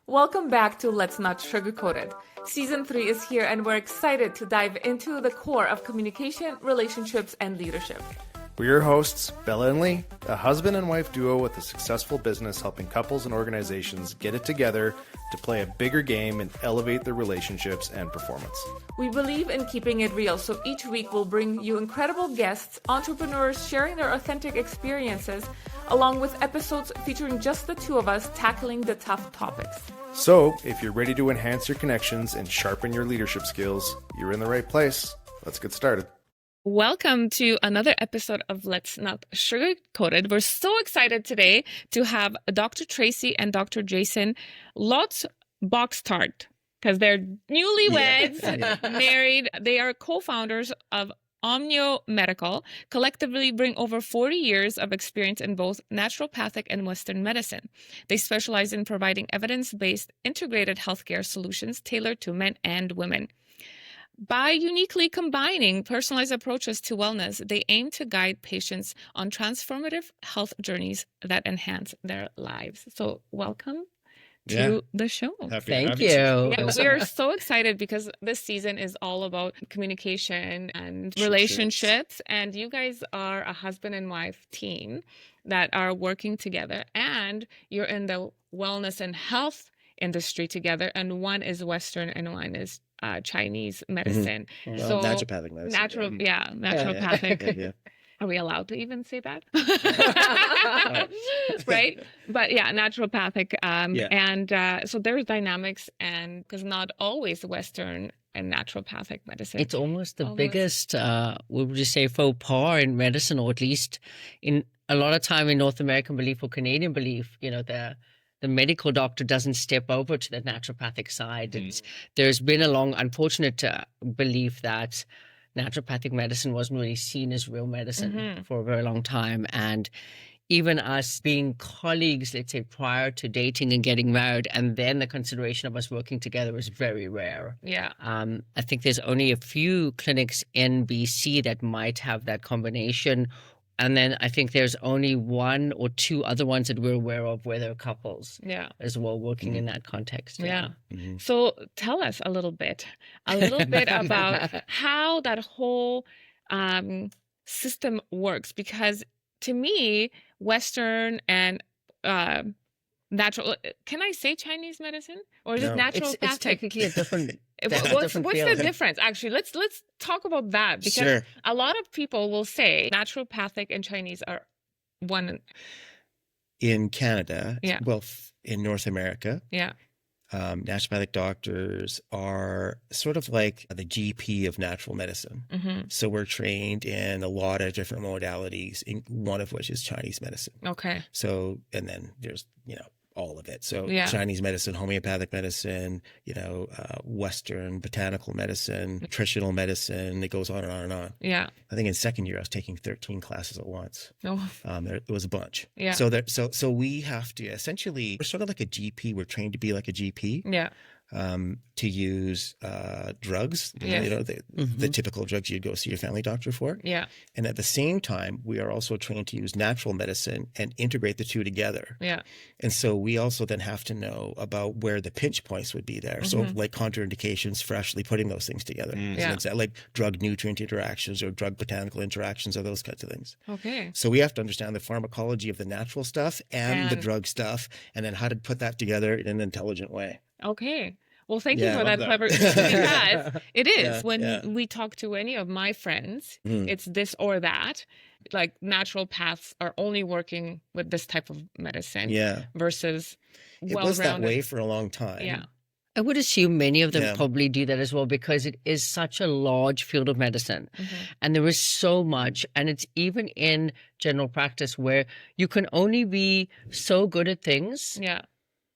Welcome back to Let's Not Sugarcoat It. Season 3 is here and we're excited to dive into the core of communication, relationships, and leadership. We're your hosts, Bella and Lee, a husband and wife duo with a successful business helping couples and organizations get it together to play a bigger game and elevate their relationships and performance. We believe in keeping it real, so each week we'll bring you incredible guests, entrepreneurs sharing their authentic experiences, along with episodes featuring just the two of us tackling the tough topics. So, if you're ready to enhance your connections and sharpen your leadership skills, you're in the right place. Let's get started. Welcome to another episode of Let's Not Sugarcoat It. We're so excited today to have Dr. Tracy and Dr. Jason Lotz-Boxtart, because they're newlyweds, married. They are co-founders of Hormonal Medical, collectively bring over 40 years of experience in both naturopathic and Western medicine. They specialize in providing evidence-based integrated healthcare solutions tailored to men and women. By uniquely combining personalized approaches to wellness, they aim to guide patients on transformative health journeys that enhance their lives. So welcome to the show. Thank you. Yeah, we are so excited because this season is all about communication and relationships. And you guys are a husband and wife team that are working together, and you're in the wellness and health industry together. And one is Western and one is Chinese medicine. Mm-hmm. So naturopathic medicine. Naturopathic. Yeah. Are we allowed to even say that? Right? But yeah, naturopathic. And so there's dynamics, and because not always Western and naturopathic medicine. It's almost the biggest, we would just say, faux pas in medicine, or at least in a lot of time in North American belief or Canadian belief, you know, the medical doctor doesn't step over to the naturopathic side. There's been a long, unfortunate belief that naturopathic medicine wasn't really seen as real medicine for a very long time. And even us being colleagues, let's say, prior to dating and getting married, and then the consideration of us working together was very rare. Yeah. I think there's only a few clinics in BC that might have that combination. And then I think there's only one or two other ones that we're aware of where there are couples as well working in that context. Yeah. So tell us a little bit about how that whole system works, because to me, Western and natural, can I say Chinese medicine, or is it naturopathic? It's technically a different. What's the difference? Actually, let's talk about that, because a lot of people will say naturopathic and Chinese are one. In Canada, well, in North America, naturopathic doctors are sort of like the GP of natural medicine. So we're trained in a lot of different modalities, one of which is Chinese medicine. Okay. So, and then there's, all of it. So Chinese medicine, homeopathic medicine, Western botanical medicine, nutritional medicine, it goes on and on and on. Yeah. I think in second year, I was taking 13 classes at once. Oh. There was a bunch. Yeah. So we have to essentially, we're sort of like a GP. We're trained to be like a GP. Yeah. To use drugs, the typical drugs you'd go see your family doctor for. Yeah. And at the same time, we are also trained to use natural medicine and integrate the two together. Yeah. And so we also then have to know about where the pinch points would be there. So like contraindications for actually putting those things together. So it's like drug nutrient interactions or drug botanical interactions or those kinds of things. Okay. So we have to understand the pharmacology of the natural stuff and the drug stuff, and then how to put that together in an intelligent way. Okay. Well, thank you for that clever, because it is when we talk to any of my friends, it's this or that. Like naturopaths are only working with this type of medicine versus it was that way for a long time. Yeah. I would assume many of them probably do that as well, because it is such a large field of medicine and there is so much. And it's even in general practice where you can only be so good at things. Yeah.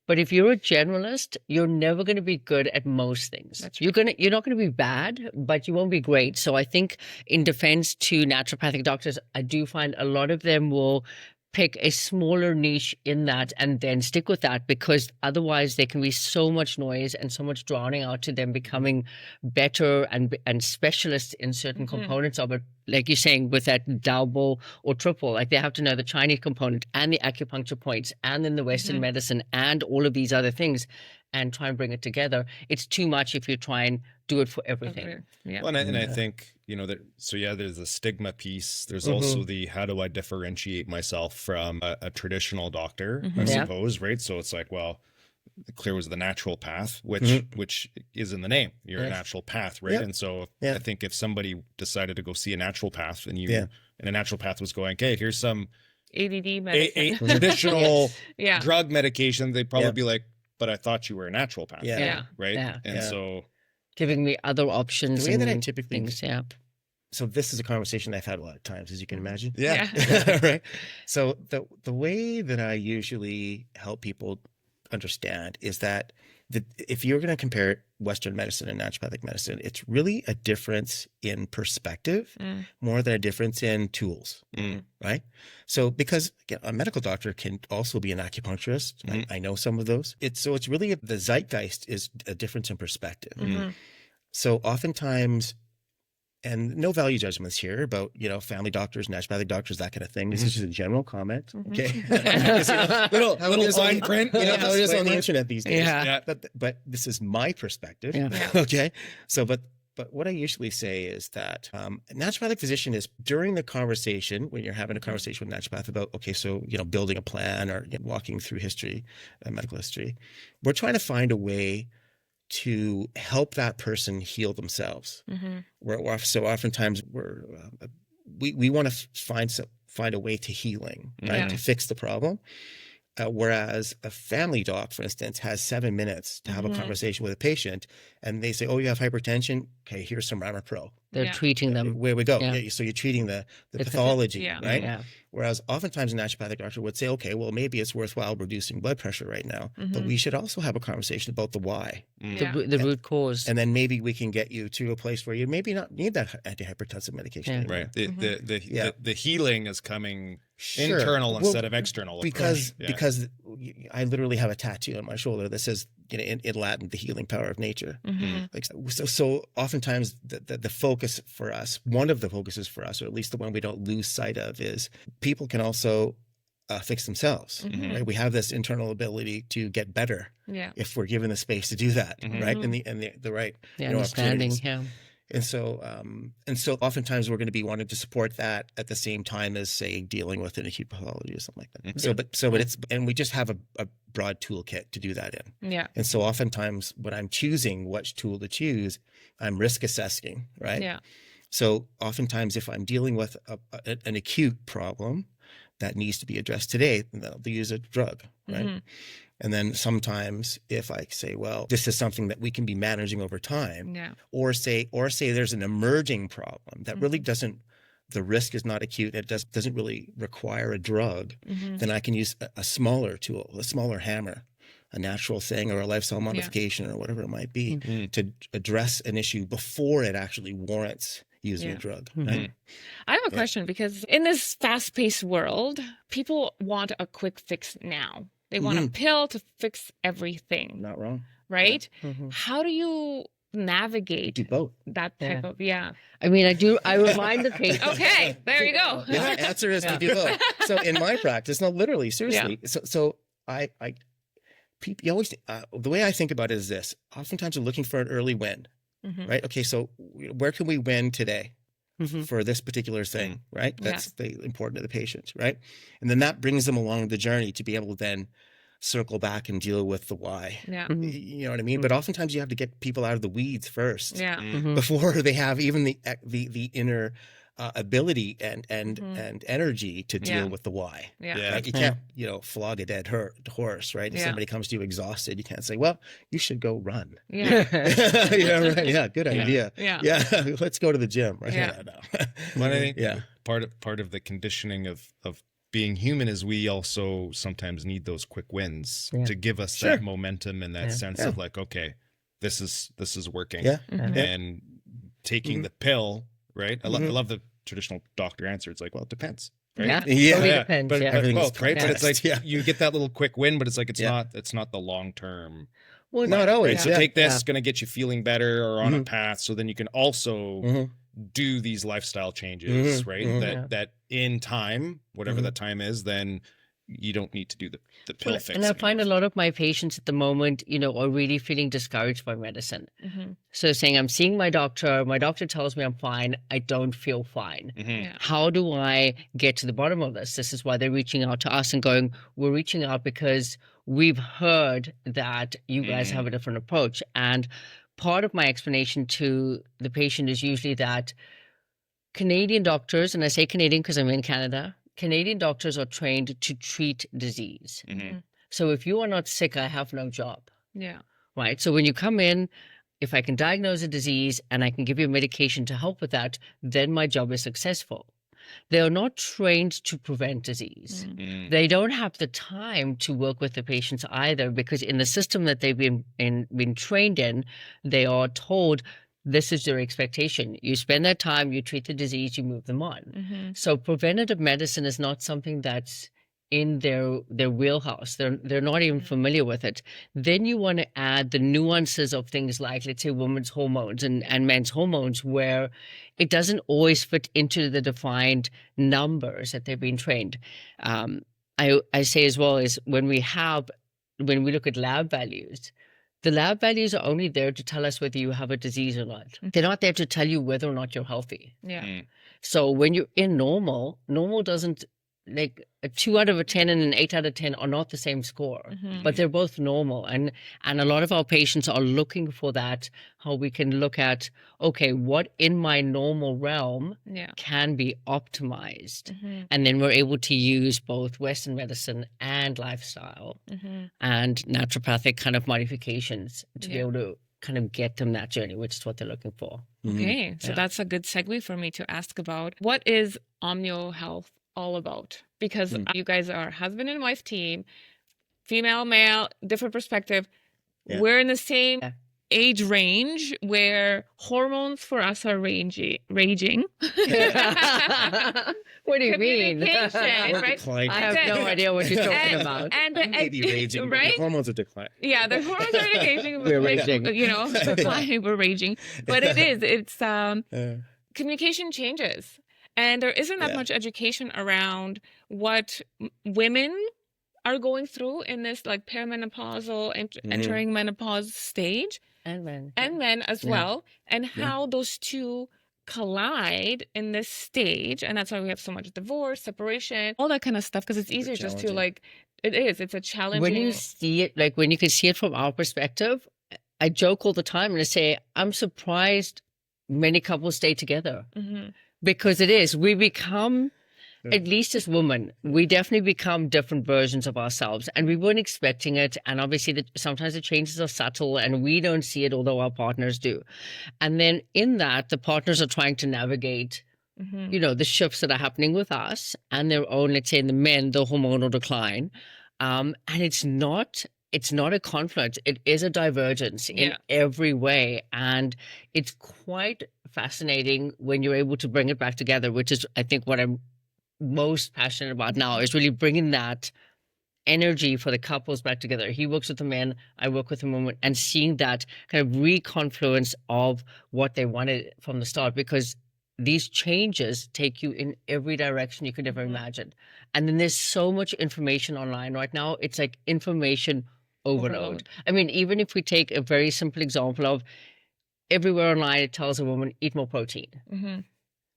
But if you're a generalist, you're never going to be good at most things. That's right. You're not going to be bad, but you won't be great. So I think in defense to naturopathic doctors, I do find a lot of them will pick a smaller niche in that and then stick with that, because otherwise there can be so much noise and so much drowning out to them becoming better and specialists in certain components of it. Like you're saying, with that double or triple, like they have to know the Chinese component and the acupuncture points and then the Western medicine and all of these other things and try and bring it together. It's too much if you try and do it for everything. Okay. Yeah. Well, and I think, there's a stigma piece. There's also the, how do I differentiate myself from a traditional doctor, I suppose, right? So it's like, well, clear was the natural path, which is in the name. You're a natural path, right? And so I think if somebody decided to go see a naturopath and and a naturopath was going, okay, here's some ADD medicine, traditional drug medication, they'd probably be like, but I thought you were a naturopath, right? Yeah. And so giving me other options. The way that I typically things, So this is a conversation I've had a lot of times, as you can imagine. Yeah. Right. So the way that I usually help people understand is that if you're going to compare Western medicine and naturopathic medicine, it's really a difference in perspective more than a difference in tools, right? So because again, a medical doctor can also be an acupuncturist. I know some of those. It's really the zeitgeist is a difference in perspective. So oftentimes, and no value judgments here about, family doctors, naturopathic doctors, that kind of thing. This is just a general comment. Okay. little fine print. How it is on the internet these days. Yeah. But this is my perspective. Yeah. Okay. So, but what I usually say is that naturopathic physician is during the conversation, when you're having a conversation with naturopath about, okay, so, building a plan or walking through history, medical history, we're trying to find a way to help that person heal themselves. So oftentimes we want to find a way to healing, right? To fix the problem. Whereas a family doc, for instance, has 7 minutes to have a conversation with a patient, and they say, "Oh, you have hypertension. Okay, here's some Ramapro." They're treating them. Where we go. So you're treating the pathology, right? Yeah. Whereas oftentimes a naturopathic doctor would say, okay, well, maybe it's worthwhile reducing blood pressure right now, but we should also have a conversation about the why. The root cause. And then maybe we can get you to a place where you maybe not need that antihypertensive medication anymore. Right. The healing is coming internal instead of external. Because I literally have a tattoo on my shoulder that says, in Latin, the healing power of nature. So oftentimes the focus for us, one of the focuses for us, or at least the one we don't lose sight of, is people can also fix themselves. Right? We have this internal ability to get better if we're given the space to do that, right? And the right understanding. And so oftentimes we're going to be wanting to support that at the same time as, say, dealing with an acute pathology or something like that. And we just have a broad toolkit to do that in. Yeah. And so oftentimes when I'm choosing which tool to choose, I'm risk assessing, right? Yeah. So oftentimes if I'm dealing with an acute problem that needs to be addressed today, then they'll use a drug, right? And then sometimes if I say, well, this is something that we can be managing over time, or say there's an emerging problem that really the risk is not acute, it doesn't really require a drug, then I can use a smaller tool, a smaller hammer, a natural thing or a lifestyle modification or whatever it might be to address an issue before it actually warrants using a drug. Right? I have a question, because in this fast-paced world, people want a quick fix now. They want a pill to fix everything. Not wrong. Right? How do you navigate do both that type of I mean, I remind the patient. Okay, there you go. The answer is we do both. So in my practice, no, literally, seriously. So people, you always, the way I think about it is this: oftentimes we're looking for an early win, right? Okay, so where can we win today for this particular thing, right? That's important to the patient, right? And then that brings them along the journey to be able to then circle back and deal with the why. You know what I mean? But oftentimes you have to get people out of the weeds first before they have even the inner ability and energy to deal with the why. Right? You can't, flog a dead horse, right? If somebody comes to you exhausted, you can't say, well, you should go run. Right. Yeah, good idea. Let's go to the gym, right? But I think part of the conditioning of being human is we also sometimes need those quick wins to give us that momentum and that sense of like, okay, this is working. And taking the pill, right? I love the traditional doctor answer. It's like, well, it depends. right? Totally depends. But everything's both, right? But it's like you get that little quick win, but it's like it's not the long term. Well, not always. Right? So take this, it's going to get you feeling better or on a path. So then you can also do these lifestyle changes, right? That in time, whatever that time is, then you don't need to do the pill fix. And I find a lot of my patients at the moment, are really feeling discouraged by medicine. So saying, I'm seeing my doctor tells me I'm fine, I don't feel fine. How do I get to the bottom of this? This is why they're reaching out to us and going, we're reaching out because we've heard that you guys have a different approach. And part of my explanation to the patient is usually that Canadian doctors, and I say Canadian because I'm in Canada, Canadian doctors are trained to treat disease. So if you are not sick, I have no job. Right? So when you come in, if I can diagnose a disease and I can give you medication to help with that, then my job is successful. They are not trained to prevent disease. They don't have the time to work with the patients either, because in the system that they've been trained in, they are told this is their expectation. You spend that time, you treat the disease, you move them on. So preventative medicine is not something that's in their wheelhouse. They're not even familiar with it. Then you want to add the nuances of things like, let's say, women's hormones and men's hormones, where it doesn't always fit into the defined numbers that they've been trained. I say as well is when we look at lab values, the lab values are only there to tell us whether you have a disease or not. They're not there to tell you whether or not you're healthy. So when you're in normal doesn't, like a 2 out of 10 and an 8 out of 10 are not the same score, but they're both normal. And a lot of our patients are looking for that, how we can look at, okay, what in my normal realm can be optimized. And then we're able to use both Western medicine and lifestyle and naturopathic kind of modifications to be able to kind of get them that journey, which is what they're looking for. Okay, so that's a good segue for me to ask about, what is Omnio Health all about? Because you guys are husband and wife team, female, male, different perspective. We're in the same age range where hormones for us are raging. What do you mean? Right? I have no idea what you're talking about. And maybe raging, right? The hormones are declining. Yeah, the hormones are declining. We're raging. Declining, we're raging. But it's communication changes. And there isn't that much education around what women are going through in this like perimenopausal entering menopause stage. And men. And men as well. And how those two collide in this stage. And that's why we have so much divorce, separation, all that kind of stuff. Because it's easier just to it's a challenging. When you see it, like when you can see it from our perspective, I joke all the time and I say, I'm surprised many couples stay together. Because it is. We become, at least as women, we definitely become different versions of ourselves. And we weren't expecting it. And obviously, sometimes the changes are subtle and we don't see it, although our partners do. And then in that, the partners are trying to navigate, the shifts that are happening with us and their own, let's say in the men, the hormonal decline. And it's not a conflict. It is a divergence in every way. And it's quite fascinating when you're able to bring it back together, which is, I think, what I'm most passionate about now, is really bringing that energy for the couples back together. He works with the men, I work with the women, and seeing that kind of reconfluence of what they wanted from the start, because these changes take you in every direction you could ever imagine. And then there's so much information online right now. It's like information overload. I mean, even if we take a very simple example of everywhere online, it tells a woman, eat more protein.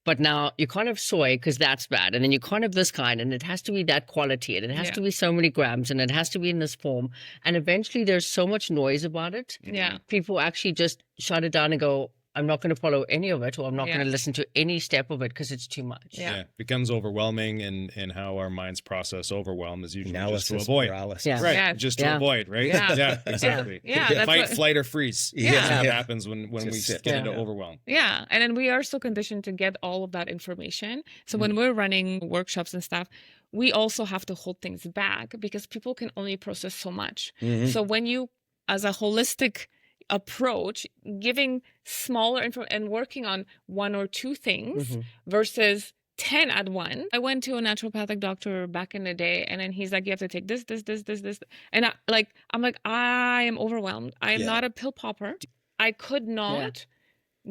But now you can't have soy because that's bad. And then you can't have this kind, and it has to be that quality, and it has to be so many grams, and it has to be in this form. And eventually there's so much noise about it. People actually just shut it down and go, I'm not going to follow any of it, or I'm not going to listen to any step of it because it's too much. It becomes overwhelming, and how our minds process overwhelm is usually analysis, just to avoid. Paralysis. Right, just to avoid, right? Yeah, exactly. Fight, flight, or freeze. That's what happens when we get into overwhelm. Yeah, and then we are so conditioned to get all of that information. So when we're running workshops and stuff, we also have to hold things back because people can only process so much. So when you, as a holistic approach, giving smaller info and working on one or two things versus 10 at one. I went to a naturopathic doctor back in the day, and then he's like, you have to take this. And I'm like, I am overwhelmed. I am not a pill popper. I could not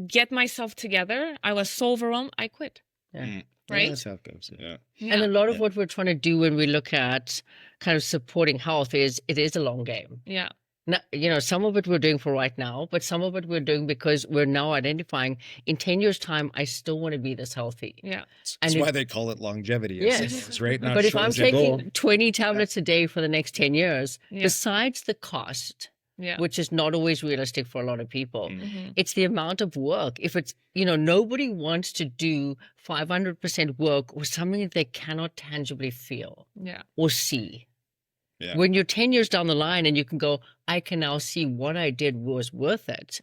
get myself together. I was so overwhelmed. I quit. Right? Yeah, that's how it goes. Yeah. And a lot of what we're trying to do when we look at kind of supporting health is it is a long game. Yeah. Now, some of it we're doing for right now, but some of it we're doing because we're now identifying in 10 years' time, I still want to be this healthy. Yeah. That's why they call it longevity. Yes. Right? Not but if I'm taking goal. 20 tablets a day for the next 10 years, besides the cost, which is not always realistic for a lot of people, it's the amount of work. If it's, nobody wants to do 500% work or something that they cannot tangibly feel or see. Yeah. When you're 10 years down the line and you can go, I can now see what I did was worth it.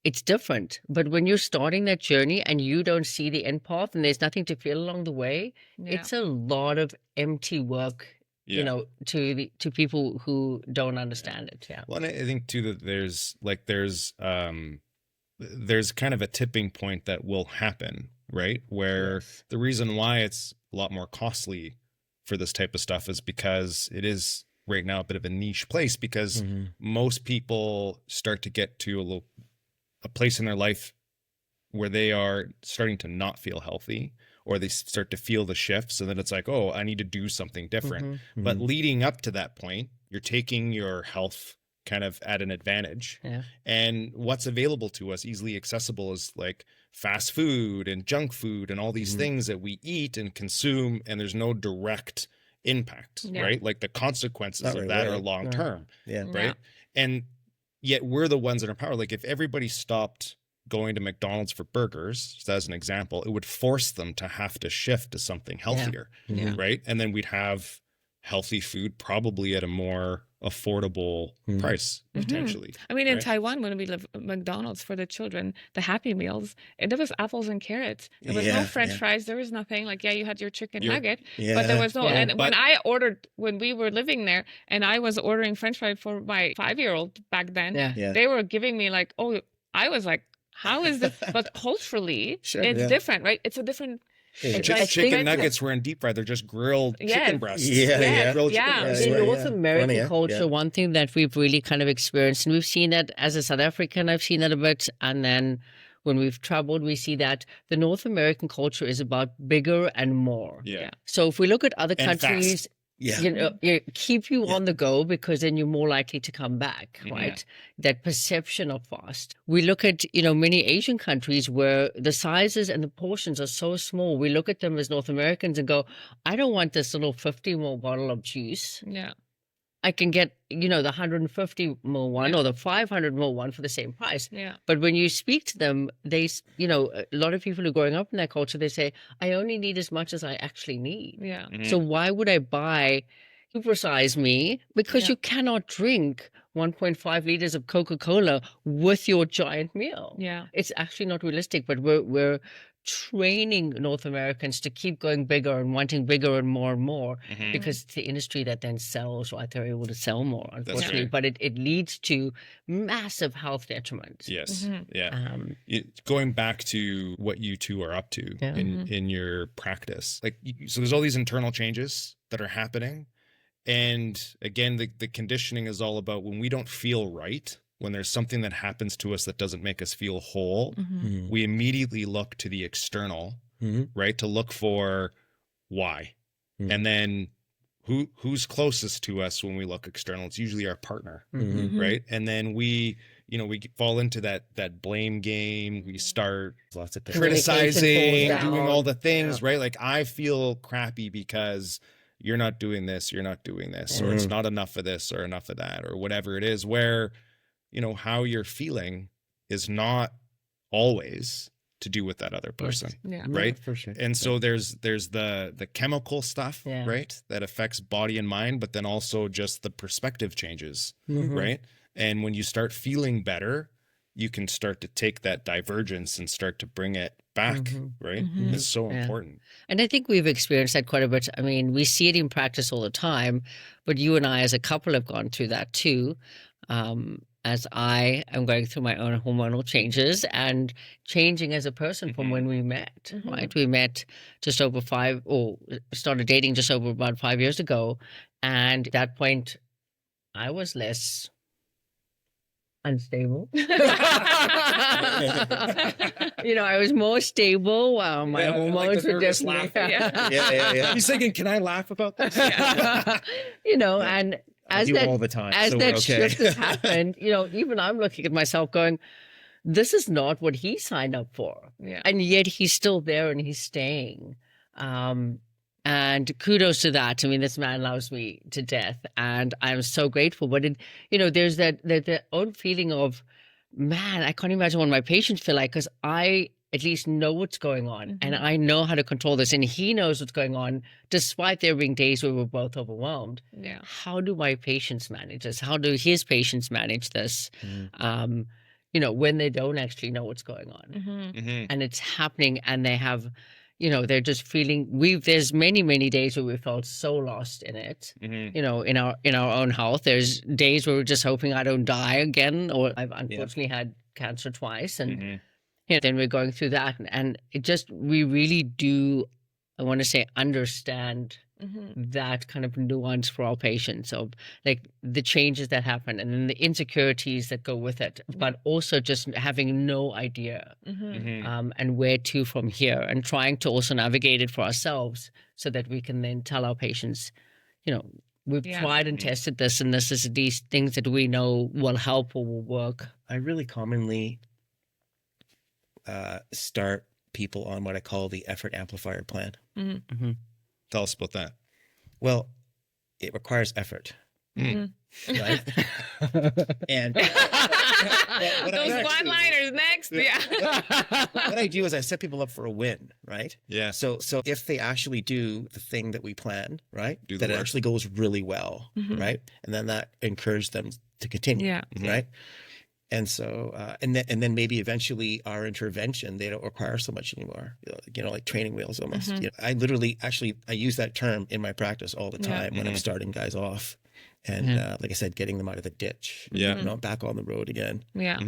It's different. But when you're starting that journey and you don't see the end path and there's nothing to feel along the way, it's a lot of empty work, to people who don't understand it. Yeah. Well, and I think too that there's kind of a tipping point that will happen, right? Where the reason why it's a lot more costly for this type of stuff is because it is right now a bit of a niche place, because most people start to get to a place in their life where they are starting to not feel healthy, or they start to feel the shifts, and then it's like, oh, I need to do something different. But leading up to that point, you're taking your health kind of at an advantage. And what's available to us, easily accessible, is like fast food and junk food and all these things that we eat and consume, and there's no direct impact, right? Like the consequences of that are long term, right? And yet we're the ones that are power. Like if everybody stopped going to McDonald's for burgers, just as an example, it would force them to have to shift to something healthier, right? And then we'd have healthy food probably at a more affordable price, potentially. I mean, in Taiwan, when we live at McDonald's for the children, the Happy Meals, there was apples and carrots. There was no French fries. There was nothing. Like, you had your chicken nugget, but there was no. And when we were living there, and I was ordering French fries for my 5-year-old back then, they were giving me like, oh, I was like, how is this? But culturally, it's different, right? It's a different. Chicken nuggets were in deep fry. They're just grilled chicken breasts. Grilled chicken breasts. In North American culture, one thing that we've really kind of experienced, and we've seen that as a South African, I've seen that a bit, and then when we've traveled, we see that the North American culture is about bigger and more. So if we look at other countries, keep you on the go, because then you're more likely to come back, right? That perception of fast. We look at, many Asian countries where the sizes and the portions are so small. We look at them as North Americans and go, I don't want this little 50 ml bottle of juice. I can get, the 150 ml one or the 500 ml one for the same price. But when you speak to them, they, a lot of people who are growing up in that culture, they say, I only need as much as I actually need. So why would I buy supersize me? Because you cannot drink 1.5 liters of Coca-Cola with your giant meal. It's actually not realistic, but we're training North Americans to keep going bigger and wanting bigger and more, because it's the industry that then sells, right? They're able to sell more, unfortunately. But it leads to massive health detriments. Going back to what you two are up to in your practice, so there's all these internal changes that are happening. And again, the conditioning is all about when we don't feel right, when there's something that happens to us that doesn't make us feel whole, we immediately look to the external, right? To look for why. And then who's closest to us when we look external? It's usually our partner, right? And then we fall into that blame game. We start lots of criticizing, doing all the things, right? Like, I feel crappy because you're not doing this, or it's not enough of this or enough of that, or whatever it is, where how you're feeling is not always to do with that other person, right? For sure. And so there's the chemical stuff, right, that affects body and mind, but then also just the perspective changes, right? And when you start feeling better, you can start to take that divergence and start to bring it back, right? It's so important. And I think we've experienced that quite a bit. I mean, we see it in practice all the time, but you and I as a couple have gone through that too. as I am going through my own hormonal changes and changing as a person from when we met, right? We met just over started dating just over about 5 years ago. And at that point, I was less unstable. I was more stable. My hormones were definitely. Yeah. He's thinking, can I laugh about this? And as that all the time. As that shift has happened, even I'm looking at myself going, this is not what he signed up for. Yeah. And yet he's still there and he's staying. And kudos to that. I mean, this man loves me to death and I'm so grateful. But there's that own feeling of, man, I can't imagine what my patients feel like, because I at least know what's going on and I know how to control this, and he knows what's going on, despite there being days where we're both overwhelmed. Yeah. How do my patients manage this? How do his patients manage this? When they don't actually know what's going on and it's happening, and they have, they're just feeling, there's many days where we felt so lost in it, in our own health. There's days where we're just hoping I don't die again, or I've unfortunately had cancer twice. And then we're going through that. And it just, we really do, I want to say, understand that kind of nuance for our patients of like the changes that happen and then the insecurities that go with it, but also just having no idea and where to from here, and trying to also navigate it for ourselves so that we can then tell our patients, we've tried and tested this, and this is these things that we know will help or will work. I really commonly start people on what I call the effort amplifier plan. Tell us about that. Well, it requires effort, right? And those one-liners next. What I do is I set people up for a win, right? Yeah. So if they actually do the thing that we plan, right, that it actually goes really well, right, and then that encourages them to continue, right? And so, and then maybe eventually our intervention, they don't require so much anymore, like training wheels almost. I literally, I use that term in my practice all the time when I'm starting guys off. And like I said, getting them out of the ditch, back on the road again. Yeah.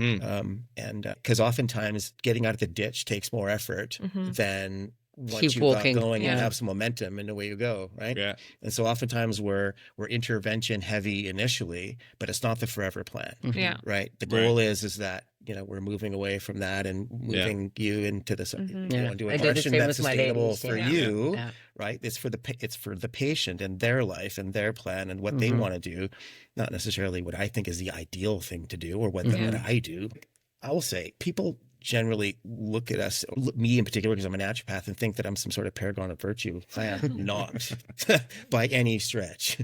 And because oftentimes getting out of the ditch takes more effort than once you've got going and have some momentum and away you go, right? Yeah. And so oftentimes we're intervention heavy initially, but it's not the forever plan. Right. The goal is that, we're moving away from that and moving you into this, into a direction that's sustainable for you, right? It's for the patient and their life and their plan and what they want to do, not necessarily what I think is the ideal thing to do or what I do. I will say people generally look at us, me in particular, because I'm a naturopath, and think that I'm some sort of paragon of virtue. I am not by any stretch.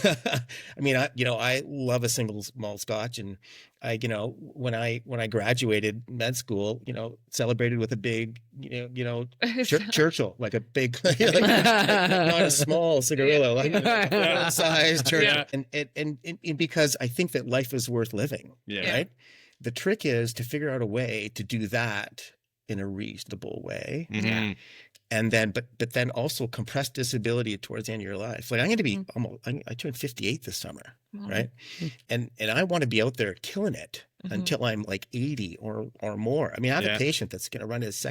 I mean, I love a single malt scotch, and when I graduated med school, celebrated with a big, Churchill, like a big, not a small cigarillo, like a size Churchill, and because I think that life is worth living, right? The trick is to figure out a way to do that in a reasonable way. And then, but then also compress disability towards the end of your life. Like I'm going to be I turned 58 this summer, right? And I want to be out there killing it until I'm like 80 or more. I mean, I have a patient that's going to run he's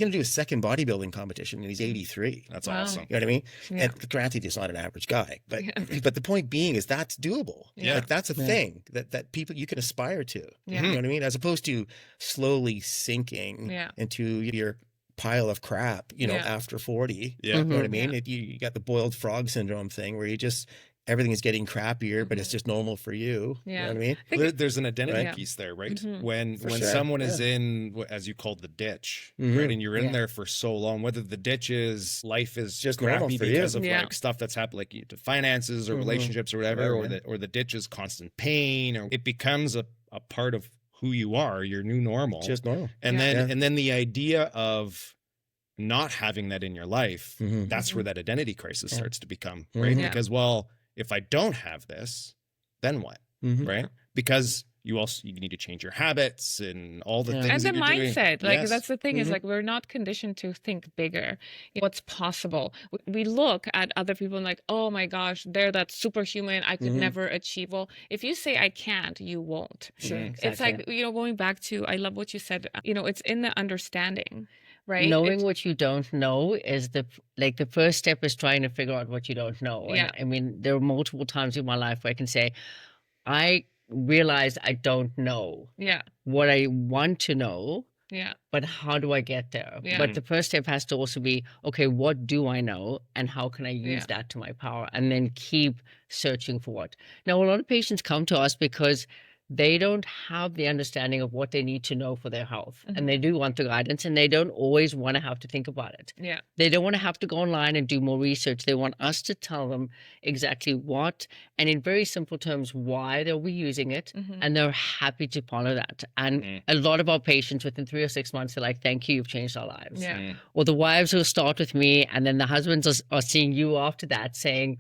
going to do his second bodybuilding competition and he's 83. That's awesome. You know what I mean? And granted, he's not an average guy, but the point being is that's doable. Like that's a thing that people, you can aspire to, you know what I mean? As opposed to slowly sinking into your pile of crap, after 40, you know what I mean? You got the boiled frog syndrome thing where everything is getting crappier, but it's just normal for you. You know what I mean? There's an identity piece there, right? When someone is in, as you called the ditch, right? And you're in there for so long, whether the ditch is life is just crappy because of like stuff that's happened, like finances or relationships or whatever, or the ditch is constant pain, or it becomes a part of who you are, your new normal. Just normal. And then the idea of not having that in your life, that's where that identity crisis starts to become, right? Because, well, if I don't have this, then what? Right? Because you need to change your habits and all the things and the that you're mindset. doing. Like that's the thing is like we're not conditioned to think bigger. What's possible? We look at other people and like, oh my gosh, they're that superhuman. I could never achieve. Well, if you say I can't, you won't. Sure, exactly. It's like, going back to, I love what you said. It's in the understanding. Right. Knowing what you don't know is the first step is trying to figure out what you don't know. Yeah. And I mean, there are multiple times in my life where I can say, I realize I don't know what I want to know. Yeah. But how do I get there? Yeah. But the first step has to also be, okay, what do I know and how can I use that to my power? And then keep searching for it. Now, a lot of patients come to us because they don't have the understanding of what they need to know for their health. And they do want the guidance, and they don't always want to have to think about it. Yeah. They don't want to have to go online and do more research. They want us to tell them exactly what, and in very simple terms, why they'll be using it. And they're happy to follow that. And a lot of our patients within 3 or 6 months, they're like, thank you, you've changed our lives. Yeah. Or the wives will start with me, and then the husbands are seeing you after that saying,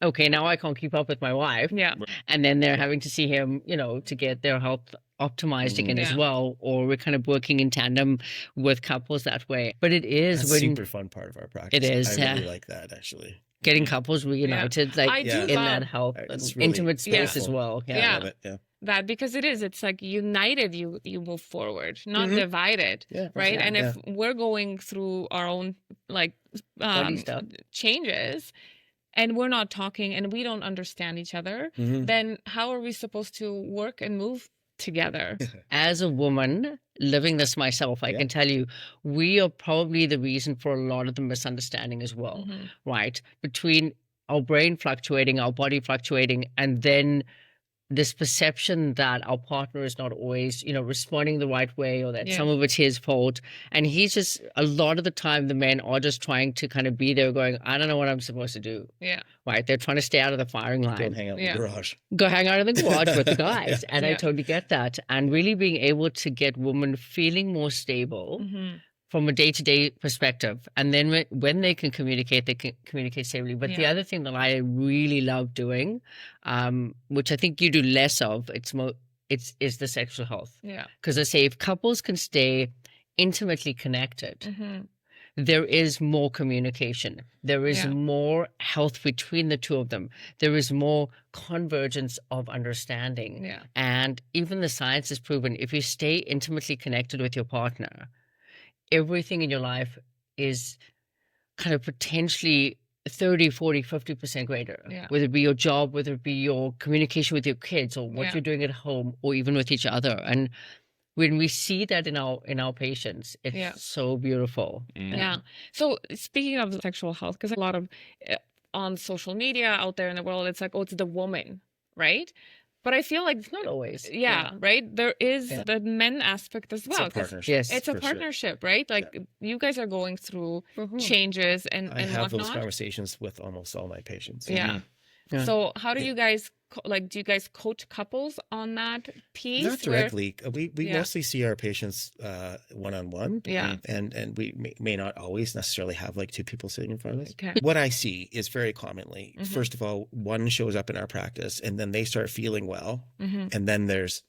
okay, now I can't keep up with my wife. Yeah. And then they're having to see him, to get their health optimized again as well. Or we're kind of working in tandem with couples that way. But it is That's super fun part of our practice. It is. I really like that, actually. Getting couples reunited, in that health and really intimate space as well. Yeah. I love it. That because it's like united, you move forward, not divided, right? And if we're going through our own changes, and we're not talking and we don't understand each other, then how are we supposed to work and move together? As a woman living this myself, I can tell you, we are probably the reason for a lot of the misunderstanding as well, right? Between our brain fluctuating, our body fluctuating, and then this perception that our partner is not always, responding the right way, or that some of it's his fault. And he's just, a lot of the time, the men are just trying to kind of be there going, I don't know what I'm supposed to do. Yeah. Right. They're trying to stay out of the firing line. Go and hang out in the garage. Go hang out in the garage with the guys. And I totally get that. And really being able to get women feeling more stable from a day-to-day perspective. And then when they can communicate safely. But the other thing that I really love doing, which I think you do less of, is the sexual health. Yeah. Because I say if couples can stay intimately connected, there is more communication. There is more health between the two of them. There is more convergence of understanding. Yeah. And even the science has proven if you stay intimately connected with your partner, everything in your life is kind of potentially 30, 40, 50% greater. Yeah. Whether it be your job, whether it be your communication with your kids, or what Yeah. you're doing at home, or even with each other. And when we see that in our patients, it's Yeah. so beautiful. Yeah. So speaking of sexual health, because a lot of on social media out there in the world, it's like, oh, it's the woman, right? But I feel like It's not always. right? There is the men aspect as well. It's a partnership. Yes. It's a for sure. partnership, right? Like you guys are going through changes and I have whatnot. those conversations with almost all my patients. Yeah. Yeah. So how do you guys do you guys coach couples on that piece? Not directly. We Yeah. mostly see our patients one-on-one. Yeah. And we may not always necessarily have like two people sitting in front of us. Okay. What I see is very commonly, first of all, one shows up in our practice and then they start feeling well. And then there's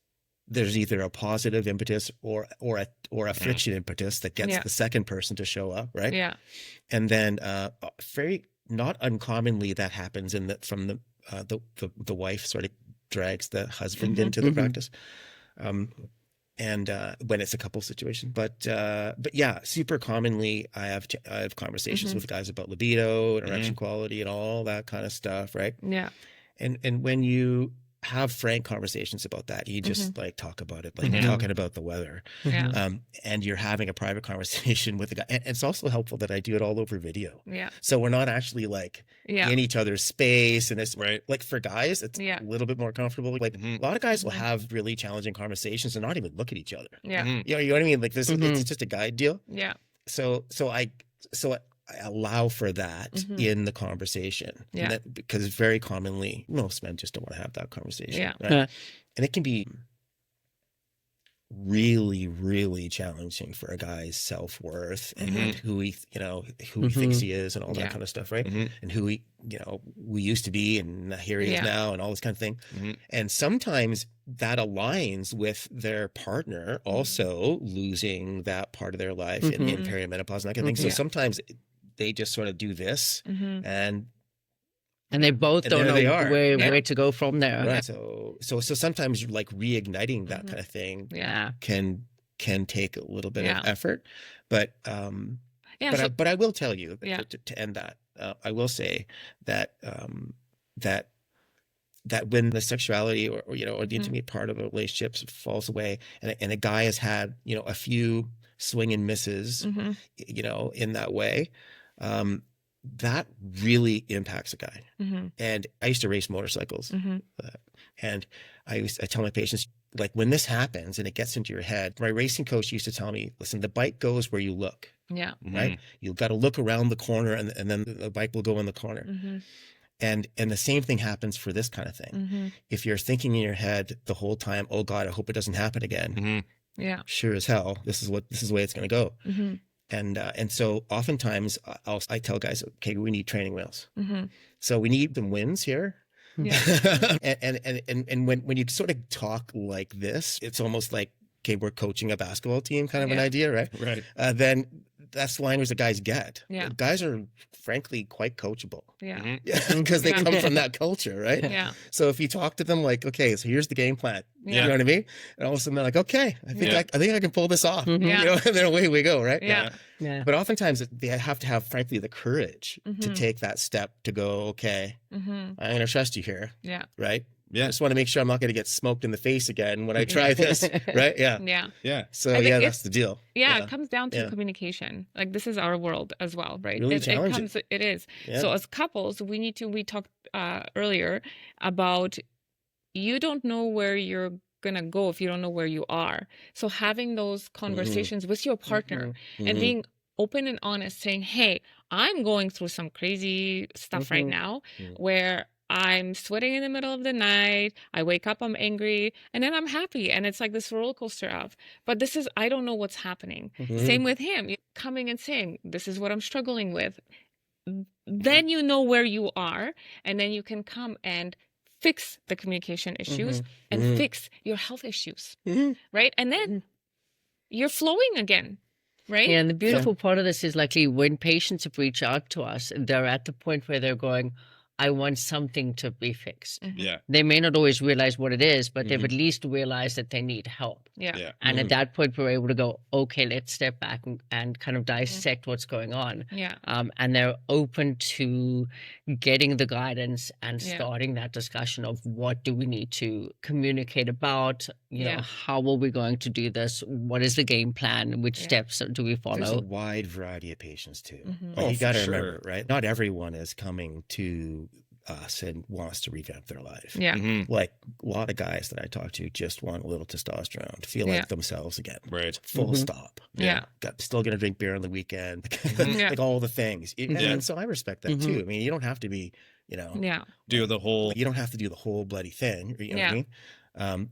either a positive impetus or a friction impetus that gets the second person to show up, right? Yeah. And then very not uncommonly that happens from the wife sort of drags the husband into the practice. And when it's a couple situation, but yeah, super commonly I have conversations with guys about libido and erection quality and all that kind of stuff, right? Yeah. And when you have frank conversations about that, you just like talk about it, like you're talking about the weather. Yeah. And you're having a private conversation with the guy. And it's also helpful that I do it all over video. Yeah. So we're not actually like in each other's space, and it's like for guys, it's a little bit more comfortable. Like a lot of guys will have really challenging conversations and not even look at each other. Yeah. You know what I mean? Like this, it's just a guide deal. Yeah. So I allow for that in the conversation. Yeah. Because very commonly, most men just don't want to have that conversation. Yeah. Right? And it can be really, really challenging for a guy's self-worth and who he thinks he is and all that kind of stuff, right? And who we used to be and here he is now and all this kind of thing. And sometimes that aligns with their partner also losing that part of their life in perimenopause and that kind of thing. So sometimes they just sort of do this and they both don't know where to go from there. Right. So sometimes like reigniting that kind of thing can take a little bit of effort. But but I will tell you to end that, I will say that that when the sexuality or the intimate part of a relationship falls away and a guy has had, a few swing and misses, in that way, that really impacts a guy. And I used to race motorcycles, and I tell my patients, like, when this happens and it gets into your head, my racing coach used to tell me, listen, the bike goes where you look. Yeah. Right. You've got to look around the corner and then the bike will go in the corner. And the same thing happens for this kind of thing. If you're thinking in your head the whole time, oh God, I hope it doesn't happen again. Yeah. Sure as hell, this is the way it's going to go. And so oftentimes I tell guys, okay, we need training wheels. So we need some wins here. Yeah. and when you sort of talk like this, it's almost like, okay, we're coaching a basketball team kind of an idea, right? Right. Then that's the language that guys get. Yeah. Guys are frankly quite coachable. Yeah. Because they come from that culture, right? Yeah. So if you talk to them like, okay, so here's the game plan. You know what I mean? And all of a sudden they're like, okay, I think I can pull this off. And then away we go, right? Yeah. But oftentimes they have to have, frankly, the courage to take that step to go, okay, I'm going to trust you here. Yeah. Right? Yeah. I just want to make sure I'm not going to get smoked in the face again when I try this. Right. Yeah. Yeah. Yeah. So that's the deal. Yeah. It comes down to communication. Like, this is our world as well. Right. Really challenging. It is. Yeah. So as couples, we talked earlier about, you don't know where you're going to go if you don't know where you are. So having those conversations with your partner and being open and honest, saying, hey, I'm going through some crazy stuff right now where I'm sweating in the middle of the night. I wake up, I'm angry, and then I'm happy. And it's like this roller coaster of, but I don't know what's happening. Same with him, coming and saying, this is what I'm struggling with. Then you know where you are, and then you can come and fix the communication issues and fix your health issues, right? And then you're flowing again. Right. Yeah, and the beautiful part of this is, likely, when patients have reached out to us, they're at the point where they're going, I want something to be fixed. Yeah. They may not always realize what it is, but they've at least realized that they need help. Yeah. And at that point, we're able to go, okay, let's step back and kind of dissect what's going on. Yeah. And they're open to getting the guidance and starting that discussion of, what do we need to communicate about? You know, how are we going to do this? What is the game plan? Which steps do we follow? There's a wide variety of patients too. You got to remember, right? Not everyone is coming to us and wants to revamp their life. Yeah. Like, a lot of guys that I talk to just want a little testosterone to feel like themselves again. Right. Full stop. Yeah. Still going to drink beer on the weekend. Like all the things. And so I respect that too. I mean, you don't have to be, you don't have to do the whole bloody thing. You know what I mean?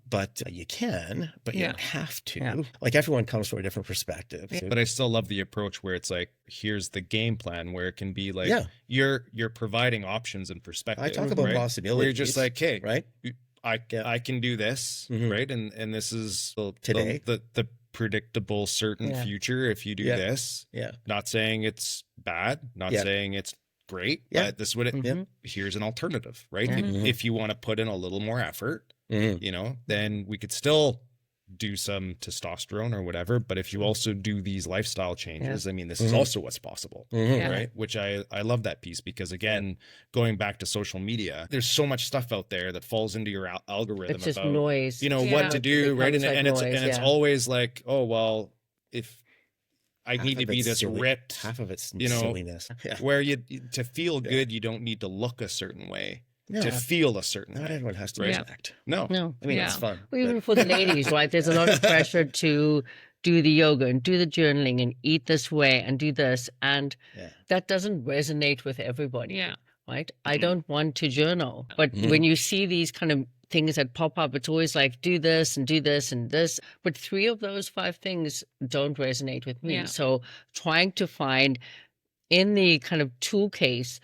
But you can, but you don't have to. Yeah. Like, everyone comes from a different perspective. But I still love the approach where it's like, here's the game plan, where it can be like, you're providing options and perspective. I talk about possibilities. Where you're just like, hey, right? I can do this, right? And this is today the predictable, certain future if you do this. Yeah. Not saying it's bad, not saying it's great, but this would here's an alternative, right? If you want to put in a little more effort, then we could still do some testosterone or whatever. But if you also do these lifestyle changes, I mean, this is also what's possible, right? Which I love that piece, because, again, going back to social media, there's so much stuff out there that falls into your algorithm. It's just about noise, what to do, right? And it's always like, oh, well, if I need to be this ripped, half of it's silliness. Where to feel good, you don't need to look a certain way. To feel a certain way. Not everyone has to react. No. I mean, it's fun. Well, even for the ladies, right? There's a lot of pressure to do the yoga and do the journaling and eat this way and do this. And that doesn't resonate with everybody. Yeah. Right? I don't want to journal. But when you see these kind of things that pop up. It's always like, do this and do this and this. But 3 of those 5 things don't resonate with me. So trying to find in the kind of tool case,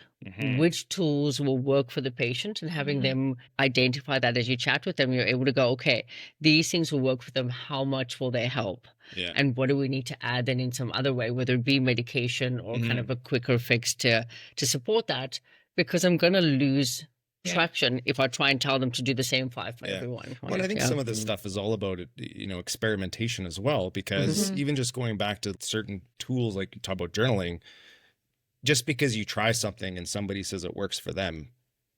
which tools will work for the patient, and having them identify that as you chat with them, you're able to go, okay, these things will work for them. How much will they help? And what do we need to add then in some other way, whether it be medication or kind of a quicker fix to support that? Because I'm going to lose traction if I try and tell them to do the same 5 for everyone. Right? Well, I think some of this stuff is all about, experimentation as well, because even just going back to certain tools, like you talk about journaling, just because you try something and somebody says it works for them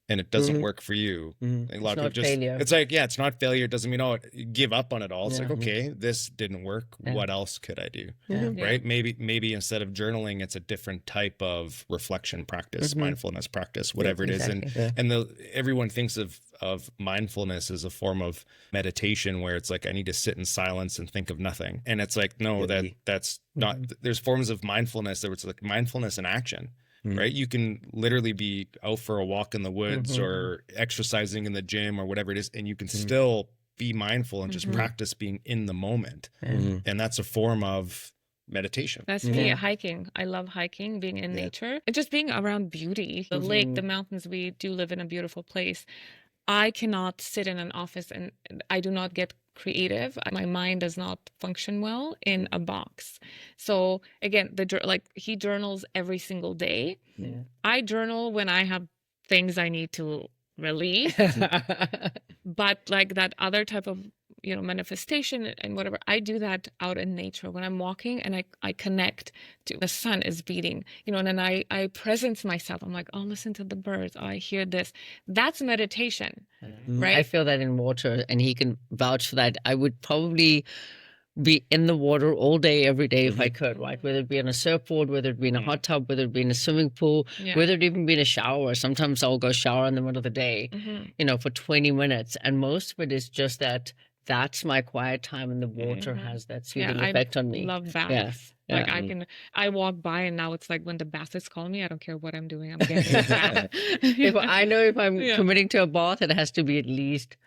and it doesn't work for you, a lot of people failure. It's like, it's not failure. It doesn't mean, give up on it all. It's like, okay, this didn't work. What else could I do? Right? Maybe instead of journaling, it's a different type of reflection practice, mindfulness practice, whatever it is. And everyone thinks of mindfulness as a form of meditation where it's like, I need to sit in silence and think of nothing. And it's like, no, that's not, there's forms of mindfulness that it's like mindfulness in action. Right? You can literally be out for a walk in the woods or exercising in the gym or whatever it is, and you can still be mindful and just practice being in the moment. And that's a form of meditation. That's me, hiking. I love hiking, being in nature, and just being around beauty. The lake, the mountains, we do live in a beautiful place. I cannot sit in an office and I do not get creative. My mind does not function well in a box. So again, he journals every single day. I journal when I have things I need to release. But like that other type of manifestation and whatever, I do that out in nature when I'm walking, and I connect to the sun is beating, and then I presence myself. I'm like, oh, listen to the birds. Oh, I hear this. That's meditation, right? I feel that in water, and he can vouch for that. I would probably be in the water all day, every day if I could, right? Whether it be on a surfboard, whether it be in a hot tub, whether it be in a swimming pool, whether it even be in a shower. Sometimes I'll go shower in the middle of the day, for 20 minutes. And most of it is just that's my quiet time, and the water has that soothing effect on me. I love baths. Like I walk by, and now it's like when the bath is calling me, I don't care what I'm doing, I'm getting a bath. If I'm committing to a bath, it has to be at least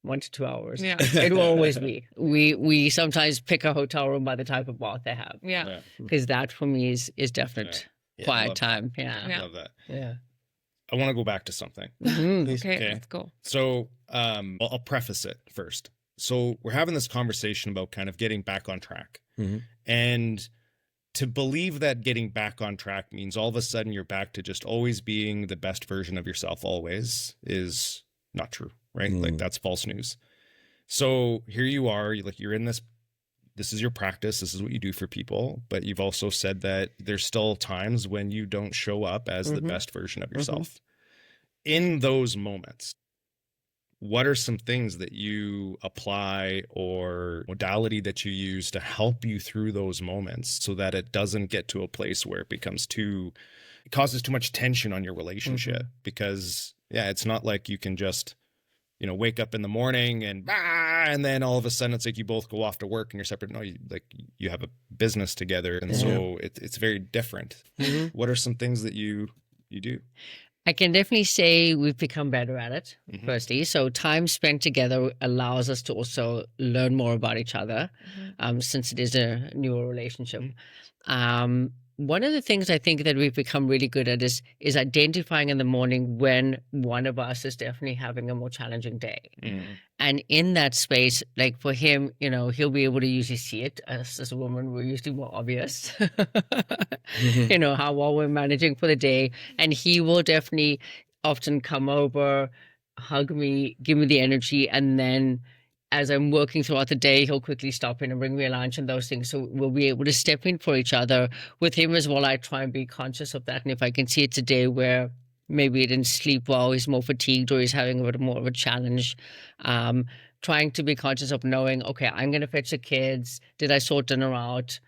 1 to 2 hours. It will always be. We sometimes pick a hotel room by the type of bath they have. Because that for me is definite quiet time. I love that. Yeah. I want to go back to something. Okay, let's go. So I'll preface it first. So we're having this conversation about kind of getting back on track. And to believe that getting back on track means all of a sudden you're back to just always being the best version of yourself always is not true, right? Like that's false news. So here you are, you're in this is your practice. This is what you do for people. But you've also said that there's still times when you don't show up as the best version of yourself. In those moments, what are some things that you apply or modality that you use to help you through those moments so that it doesn't get to a place where it causes too much tension on your relationship? Because it's not like you can just, wake up in the morning and then all of a sudden it's like you both go off to work and you're separate. No, you have a business together. And so it's very different. What are some things that you do? I can definitely say we've become better at it, firstly. So time spent together allows us to also learn more about each other, since it is a newer relationship. One of the things I think that we've become really good at is identifying in the morning when one of us is definitely having a more challenging day. And in that space, like for him, he'll be able to usually see it. As a woman, we're usually more obvious, how well we're managing for the day. And he will definitely often come over, hug me, give me the energy, and then as I'm working throughout the day, he'll quickly stop in and bring me a lunch and those things. So we'll be able to step in for each other. With him as well, I try and be conscious of that. And if I can see it's a day where maybe he didn't sleep well, he's more fatigued, or he's having a bit more of a challenge, trying to be conscious of knowing, okay, I'm going to fetch the kids. Did I sort dinner out?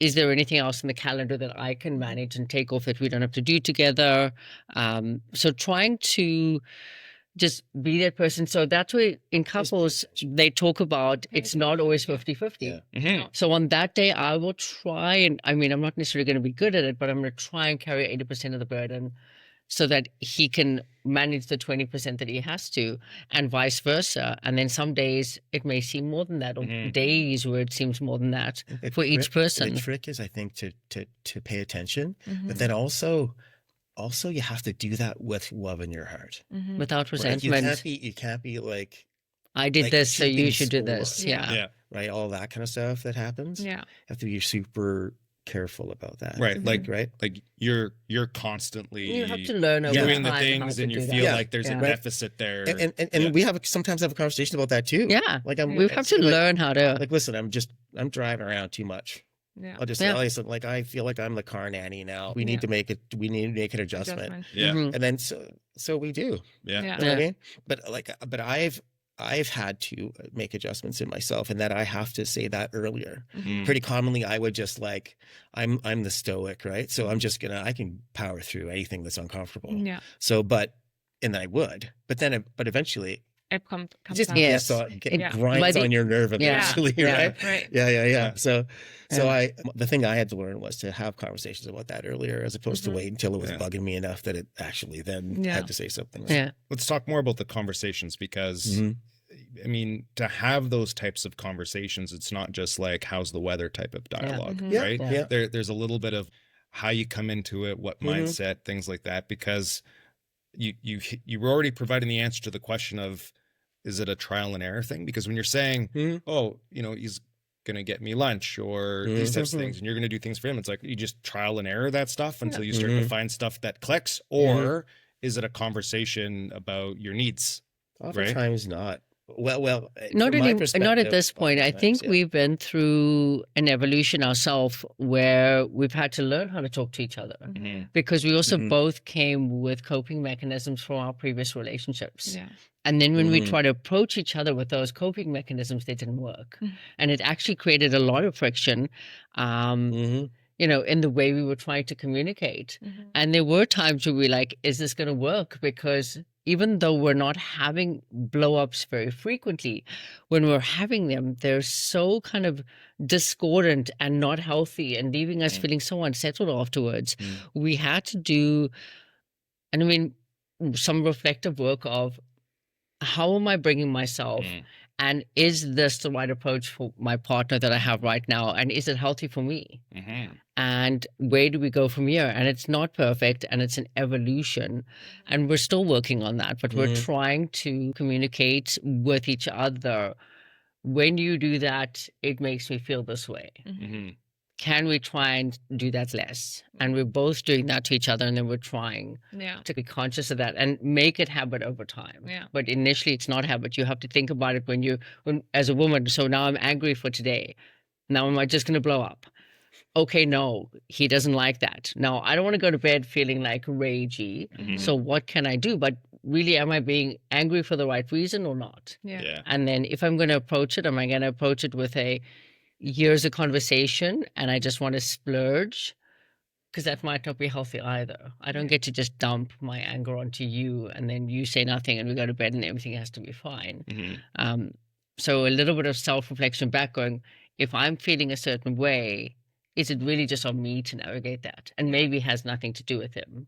Is there anything else in the calendar that I can manage and take off that we don't have to do together? So trying to just be that person. So that's why in couples, they talk about it's not always 50-50. So on that day, I will try, and I'm not necessarily going to be good at it, but I'm going to try and carry 80% of the burden. so that he can manage the 20% that he has to, and vice versa. And then some days it may seem more than that, or days where it seems more than that for each person. The trick is, I think, to pay attention, but then also you have to do that with love in your heart, without resentment. Right? You can't be like, I did this, so you should do this. Yeah. Right. All that kind of stuff that happens. Yeah. You have to be super careful about that. Right. Like you're constantly, you have to learn doing the things, and you feel like there's a deficit there. And we sometimes have a conversation about that too. Yeah. Like we have to learn how to, like, listen, I'm driving around too much. Yeah. I'll just listen, like, I feel like I'm the car nanny now. We need to make an adjustment. Yeah. And then so we do. Yeah. You know what I mean? But I've had to make adjustments in myself, and that I have to say that earlier. Pretty commonly, I would just like, I'm the stoic, right? So I can power through anything that's uncomfortable. Yeah. So, but I would, but eventually it comes just it grinds on your nerve eventually, right? Right. Yeah. So the thing I had to learn was to have conversations about that earlier, as opposed to wait until it was bugging me enough that it actually then had to say something. Yeah. Let's talk more about the conversations, because I mean, to have those types of conversations, it's not just like, how's the weather type of dialogue, right? Yeah. There's a little bit of how you come into it, what mindset, things like that, because you were already providing the answer to the question of, is it a trial and error thing? Because when you're saying, oh, he's going to get me lunch, or these types of things, and you're going to do things for him, it's like, you just trial and error that stuff until you start to find stuff that clicks, or is it a conversation about your needs? Oftentimes not. Well, not at this point. I think we've been through an evolution ourselves where we've had to learn how to talk to each other, because we also both came with coping mechanisms from our previous relationships. Yeah. And then when we try to approach each other with those coping mechanisms, they didn't work. And it actually created a lot of friction, in the way we were trying to communicate. And there were times where we were like, is this going to work? Because even though we're not having blow-ups very frequently, when we're having them, they're so kind of discordant and not healthy, and leaving us feeling so unsettled afterwards. We had to do, some reflective work of, how am I bringing myself? And is this the right approach for my partner that I have right now? And is it healthy for me? And where do we go from here? And it's not perfect, and it's an evolution, and we're still working on that, but we're trying to communicate with each other. When you do that, it makes me feel this way. Can we try and do that less? And we're both doing that to each other, and then we're trying to be conscious of that and make it habit over time. Yeah. But initially, it's not habit. You have to think about it when as a woman. So now I'm angry for today. Now am I just going to blow up? Okay, no, he doesn't like that. Now I don't want to go to bed feeling like ragey. So what can I do? But really, am I being angry for the right reason or not? Yeah. And then if I'm going to approach it, am I going to approach it with here's a conversation, and I just want to splurge? Because that might not be healthy either. I don't get to just dump my anger onto you, and then you say nothing, and we go to bed, and everything has to be fine. So a little bit of self-reflection back, going, if I'm feeling a certain way, is it really just on me to navigate that? And maybe it has nothing to do with him.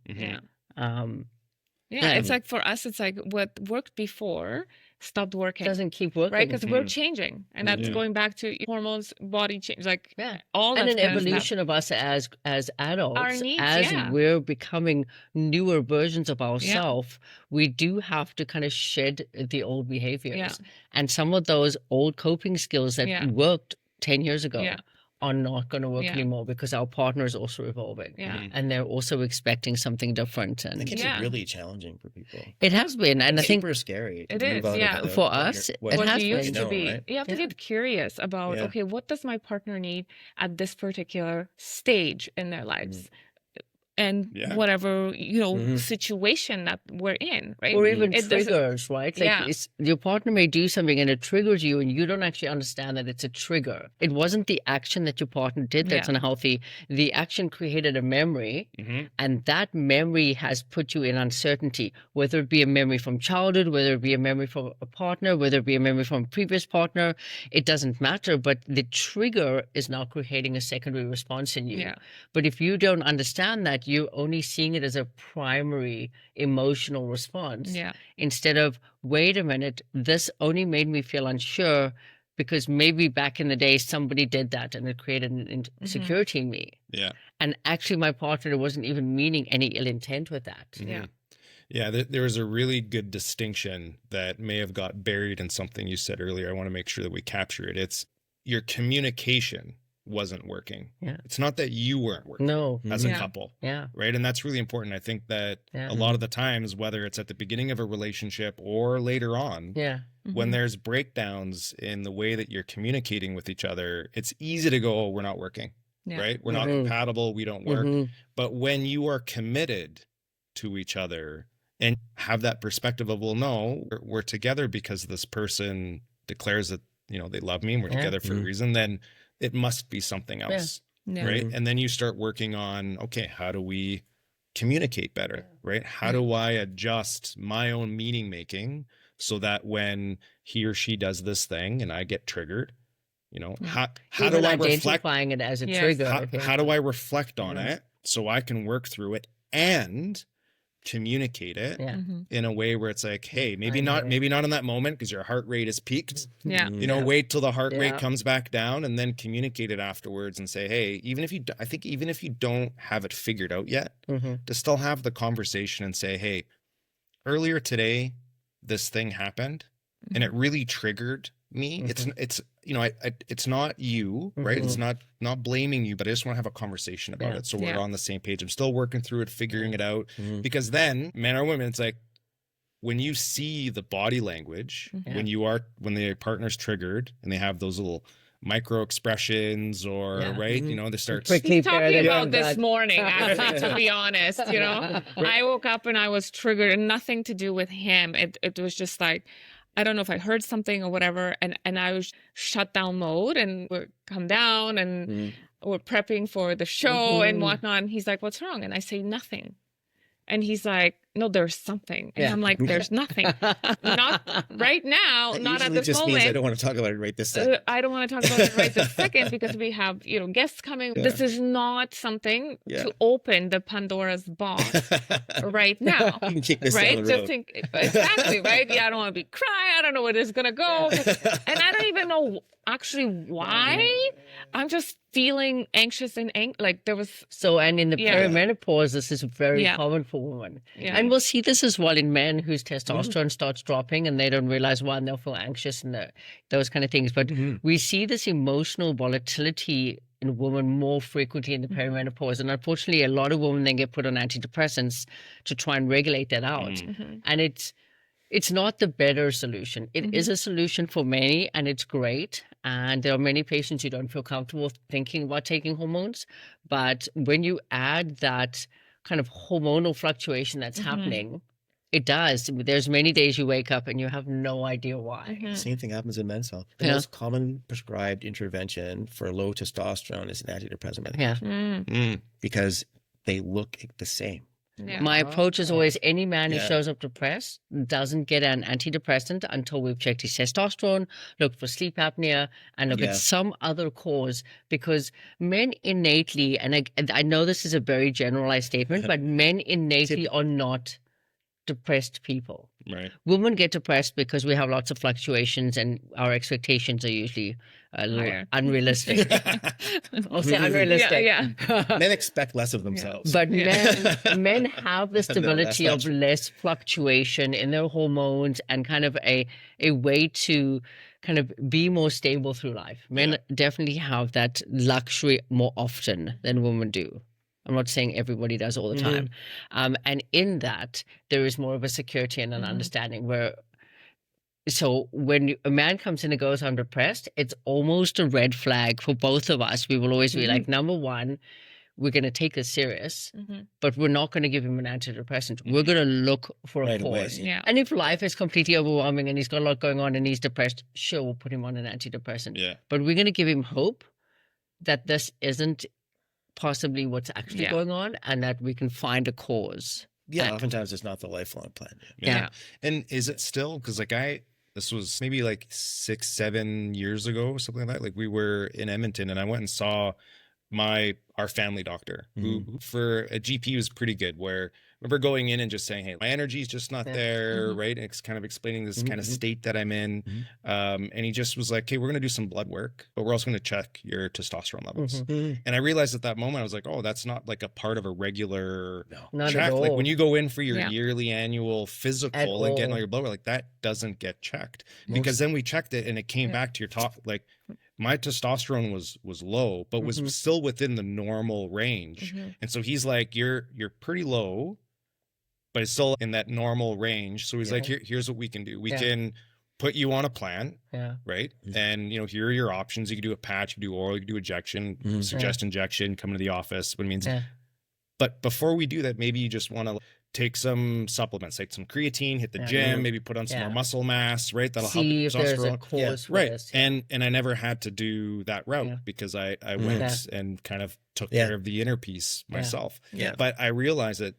It's like, for us, it's like what worked before stopped working. Doesn't keep working. Right? Because we're changing. And that's going back to hormones, body change, all that. And an evolution of us as adults. Our needs, we're becoming newer versions of ourselves, we do have to kind of shed the old behaviors. Yeah. And some of those old coping skills that worked 10 years ago are not going to work anymore, because our partner is also evolving. And they're also expecting something different. And it can be really challenging for people. It has been. And it's I think super scary. It is, for us, it has used been. to be. Right? You have to get curious about, okay, what does my partner need at this particular stage in their lives? And whatever, situation that we're in, right? Or even triggers, right? Like your partner may do something and it triggers you, and you don't actually understand that it's a trigger. It wasn't the action that your partner did that's unhealthy. The action created a memory, and that memory has put you in uncertainty, whether it be a memory from childhood, whether it be a memory from a partner, whether it be a memory from a previous partner. It doesn't matter, but the trigger is now creating a secondary response in you. But if you don't understand that, that you're only seeing it as a primary emotional response instead of, wait a minute, this only made me feel unsure because maybe back in the day somebody did that and it created an insecurity in me. Yeah. And actually my partner wasn't even meaning any ill intent with that. Yeah. Yeah, there was a really good distinction that may have got buried in something you said earlier. I want to make sure that we capture it. It's your communication wasn't working. Yeah. It's not that you weren't working as a couple. Yeah. Right. And that's really important. I think that a lot of the times, whether it's at the beginning of a relationship or later on, when there's breakdowns in the way that you're communicating with each other, it's easy to go, oh, we're not working. Right. We're not compatible. We don't work. But when you are committed to each other and have that perspective of, well, no, we're together because this person declares that, you know, they love me and we're together for a reason, then it must be something else. Right. And then you start working on, okay, how do we communicate better? Right. How do I adjust my own meaning making so that when he or she does this thing and I get triggered, you know, how do I reflect identifying it as a trigger? How do I reflect on it so I can work through it and communicate it in a way where it's like, hey, maybe not in that moment because your heart rate is peaked. You know, wait till the heart rate comes back down and then communicate it afterwards and say, hey, even if you don't have it figured out yet, to still have the conversation and say, hey, earlier today, this thing happened and it really triggered me. It's you know, it's not you, right? It's not blaming you, but I just want to have a conversation about it so we're on the same page. I'm still working through it, figuring it out, because then, men or women, it's like when you see the body language, when the partner's triggered and they have those little micro expressions or right, you know, they start talking about this morning, actually, to be honest, you know, I woke up and I was triggered and nothing to do with him. It was just like, I don't know if I heard something or whatever, and I was shut down mode and we're come down and we're prepping for the show and whatnot. And he's like, what's wrong? And I say nothing. And he's like, no, there's something. And I'm like, there's nothing. Not right now, not at this moment. Means I don't want to talk about it right this second. I don't want to talk about it right this second because we have, you know, guests coming. This is not something to open the Pandora's box right now. You can kick this right? down the road. Exactly, right? Yeah, I don't want to be crying. I don't know where this is going to go. And I don't even know actually why. I'm just feeling anxious and like there was. So, and in the perimenopause, this is very common for women. And we'll see this as well in men whose testosterone starts dropping and they don't realize why and they'll feel anxious and those kind of things. But we see this emotional volatility in women more frequently in the perimenopause. And unfortunately, a lot of women then get put on antidepressants to try and regulate that out. And it's not the better solution. It is a solution for many and it's great. And there are many patients who don't feel comfortable thinking about taking hormones. But when you add that kind of hormonal fluctuation that's happening, it does. There's many days you wake up and you have no idea why. Same thing happens in men's health. The most common prescribed intervention for low testosterone is an antidepressant medication. Because they look the same. My approach is always any man who shows up depressed doesn't get an antidepressant until we've checked his testosterone, looked for sleep apnea, and look at some other cause. Because men innately, and I know this is a very generalized statement, but men innately are not depressed people. Right. Women get depressed because we have lots of fluctuations and our expectations are usually a little unrealistic. I'll say unrealistic. Men expect less of themselves. But men have the stability of less fluctuation in their hormones and kind of a way to kind of be more stable through life. Men definitely have that luxury more often than women do. I'm not saying everybody does all the time. And in that, there is more of a security and an understanding where, so when a man comes in and goes, I'm depressed, it's almost a red flag for both of us. We will always be like, number one, we're going to take this serious, but we're not going to give him an antidepressant. We're going to look for a cause. And if life is completely overwhelming and he's got a lot going on and he's depressed, sure, we'll put him on an antidepressant. But we're going to give him hope that this isn't possibly what's actually going on and that we can find a cause. Oftentimes it's not the lifelong plan. And is it still, because like this was maybe like 6-7 years ago, something like that. Like we were in Edmonton and I went and saw our family doctor, who for a GP was pretty good, where I remember going in and just saying, hey, my energy is just not there, right? And it's kind of explaining this kind of state that I'm in. And he just was like, okay, we're going to do some blood work, but we're also going to check your testosterone levels. And I realized at that moment, I was like, oh, that's not like a part of a regular check. Like when you go in for your yearly annual physical and getting all your blood work, like that doesn't get checked. Because then we checked it and it came back to your top, like my testosterone was low, but was still within the normal range. And so he's like, you're pretty low, but it's still in that normal range. So he's like, here's what we can do. We can put you on a plan, right? And, you know, here are your options. You can do a patch, you can do oral, you can do injection, suggest injection, come into the office, what it means. But before we do that, maybe you just want to take some supplements, like some creatine, hit the gym, maybe put on some more muscle mass, right? That'll help your testosterone. Right. And I never had to do that route because I went and kind of took care of the inner piece myself. But I realized that,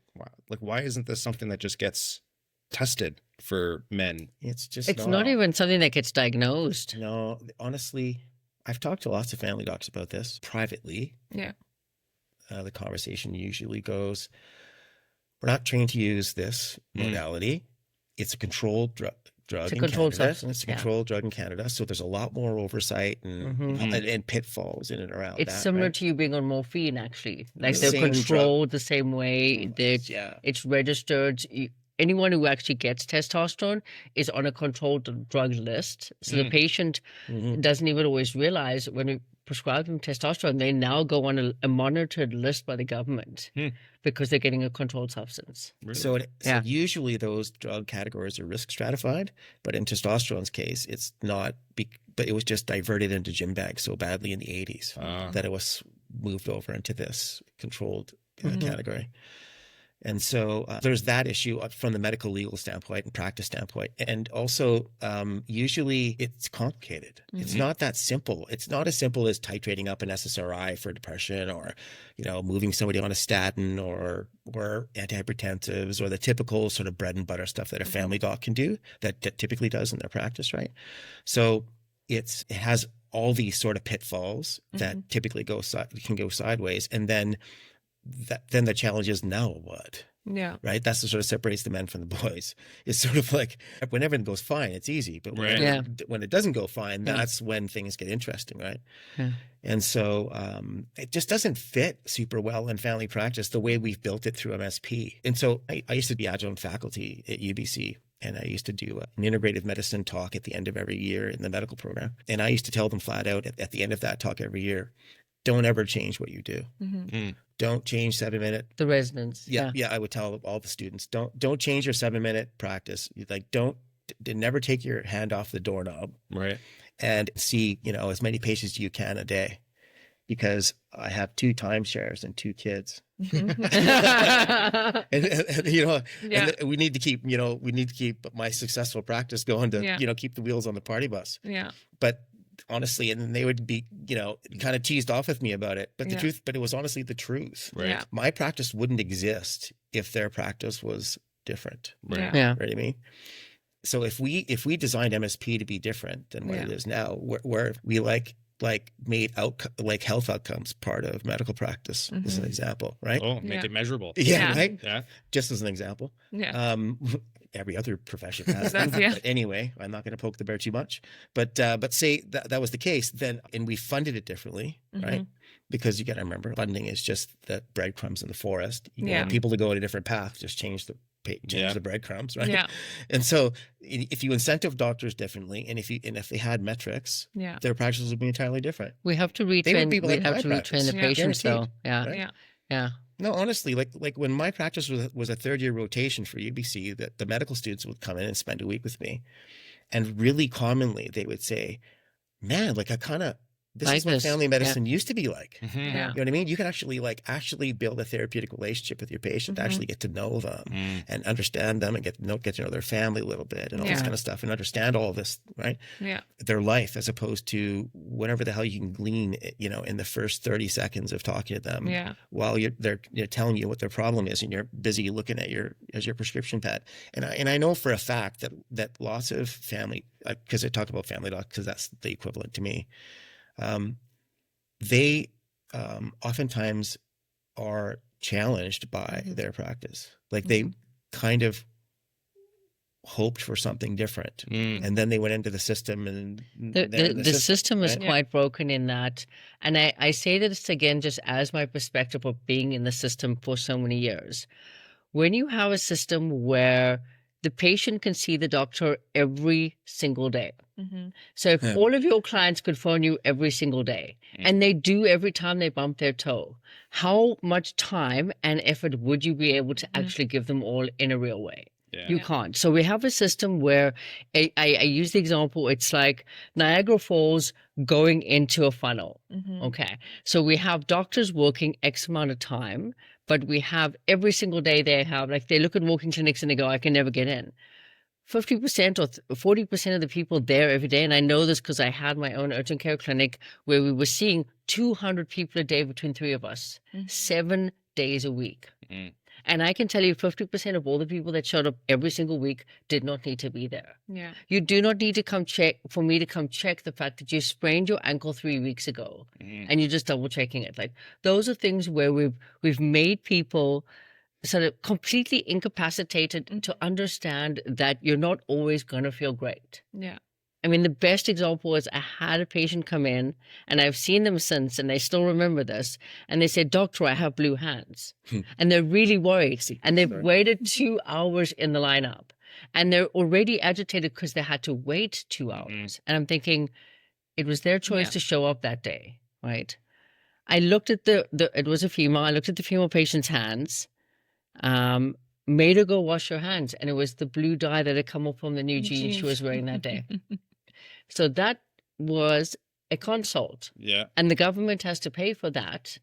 like, why isn't this something that just gets tested for men? It's not even something that gets diagnosed. No, honestly, I've talked to lots of family docs about this privately. The conversation usually goes, we're not trained to use this modality. It's a controlled drug in Canada. It's a controlled drug in Canada. So there's a lot more oversight and pitfalls in and around It's similar to you being on morphine, actually. Like they're controlled the same way. It's registered. Anyone who actually gets testosterone is on a controlled drug list. So the patient doesn't even always realize when we prescribe them testosterone, they now go on a monitored list by the government because they're getting a controlled substance. Really? So usually those drug categories are risk stratified, but in testosterone's case, it's not. But it was just diverted into gym bags so badly in the 80s that it was moved over into this controlled category. And so there's that issue from the medical legal standpoint and practice standpoint. And also, usually it's complicated. It's not that simple. It's not as simple as titrating up an SSRI for depression or, you know, moving somebody on a statin or antihypertensives or the typical sort of bread and butter stuff that a family doc can do that typically does in their practice, right? So it has all these sort of pitfalls that typically can go sideways. And then the challenge is, now what? Yeah. Right? That's what sort of separates the men from the boys. It's sort of like when everything goes fine, it's easy. But when it doesn't go fine, that's when things get interesting, right? Yeah. And so it just doesn't fit super well in family practice the way we've built it through MSP. And so I used to be adjunct faculty at UBC. And I used to do an integrative medicine talk at the end of every year in the medical program. And I used to tell them flat out at the end of that talk every year, don't ever change what you do. Don't change 7-minute. The residents. Yeah. I would tell all the students, don't change your 7-minute practice. Like, never take your hand off the doorknob. Right. And see, you know, as many patients as you can a day, because I have 2 timeshares and 2 kids. and you know, and we need to keep my successful practice going to, you know, keep the wheels on the party bus. Yeah. But honestly, and they would be, you know, kind of teased off with me about it. But it was honestly the truth. Right. Yeah. My practice wouldn't exist if their practice was different. Right. Yeah. Right. I mean, so if we designed MSP to be different than what it is now, where we made health outcomes part of medical practice as an example, right? Oh, make it measurable. Yeah. Right. Yeah. Just as an example. Yeah. Every other profession has that. But anyway, I'm not going to poke the bear too much. But say that was the case, then, and we funded it differently, right? Because you got to remember, funding is just the breadcrumbs in the forest. You want people to go at a different path, just change the breadcrumbs, right? Yeah. And so if you incentive doctors differently, and if they had metrics, their practices would be entirely different. We have to retrain. We have to retrain the patients, though. Yeah. Right? Yeah. No, honestly, like when my practice was a 3rd-year rotation for UBC, that the medical students would come in and spend a week with me, and really commonly they would say, "Man, like this is what family medicine used to be like." Yeah. You know what I mean? You can actually build a therapeutic relationship with your patient, actually get to know them and understand them and get to know their family a little bit and all this kind of stuff and understand all of this, right? Yeah. Their life, as opposed to whatever the hell you can glean, you know, in the first 30 seconds of talking to them while they're telling you what their problem is and you're busy looking at your prescription pad. And I know for a fact that lots of family, because I talk about family doc because that's the equivalent to me, they oftentimes are challenged by their practice. Like they kind of hoped for something different, and then they went into the system, and the system is quite broken in that. And I say this again just as my perspective of being in the system for so many years. When you have a system where the patient can see the doctor every single day. So if all of your clients could phone you every single day, and they do every time they bump their toe, how much time and effort would you be able to actually give them all in a real way? You can't. So we have a system where I use the example, it's like Niagara Falls going into a funnel. Okay. So we have doctors working X amount of time, but we have every single day they have, like they look at walking clinics and they go, I can never get in. 50% or 40% of the people there every day, and I know this because I had my own urgent care clinic where we were seeing 200 people a day between three of us, 7 days a week. And I can tell you 50% of all the people that showed up every single week did not need to be there. Yeah. You do not need to come check, for me to come check the fact that you sprained your ankle 3 weeks ago and you're just double checking it. Like those are things where we've made people sort of completely incapacitated to understand that you're not always going to feel great. Yeah. I mean, the best example is I had a patient come in, and I've seen them since, and they still remember this. And they said, Doctor, I have blue hands. And they're really worried. And they've waited 2 hours in the lineup. And they're already agitated because they had to wait 2 hours. And I'm thinking, it was their choice to show up that day, right? I looked at it was a female. I looked at the female patient's hands, made her go wash her hands. And it was the blue dye that had come up from the new jeans she was wearing that day. So that was a consult. Yeah. And the government has to pay for that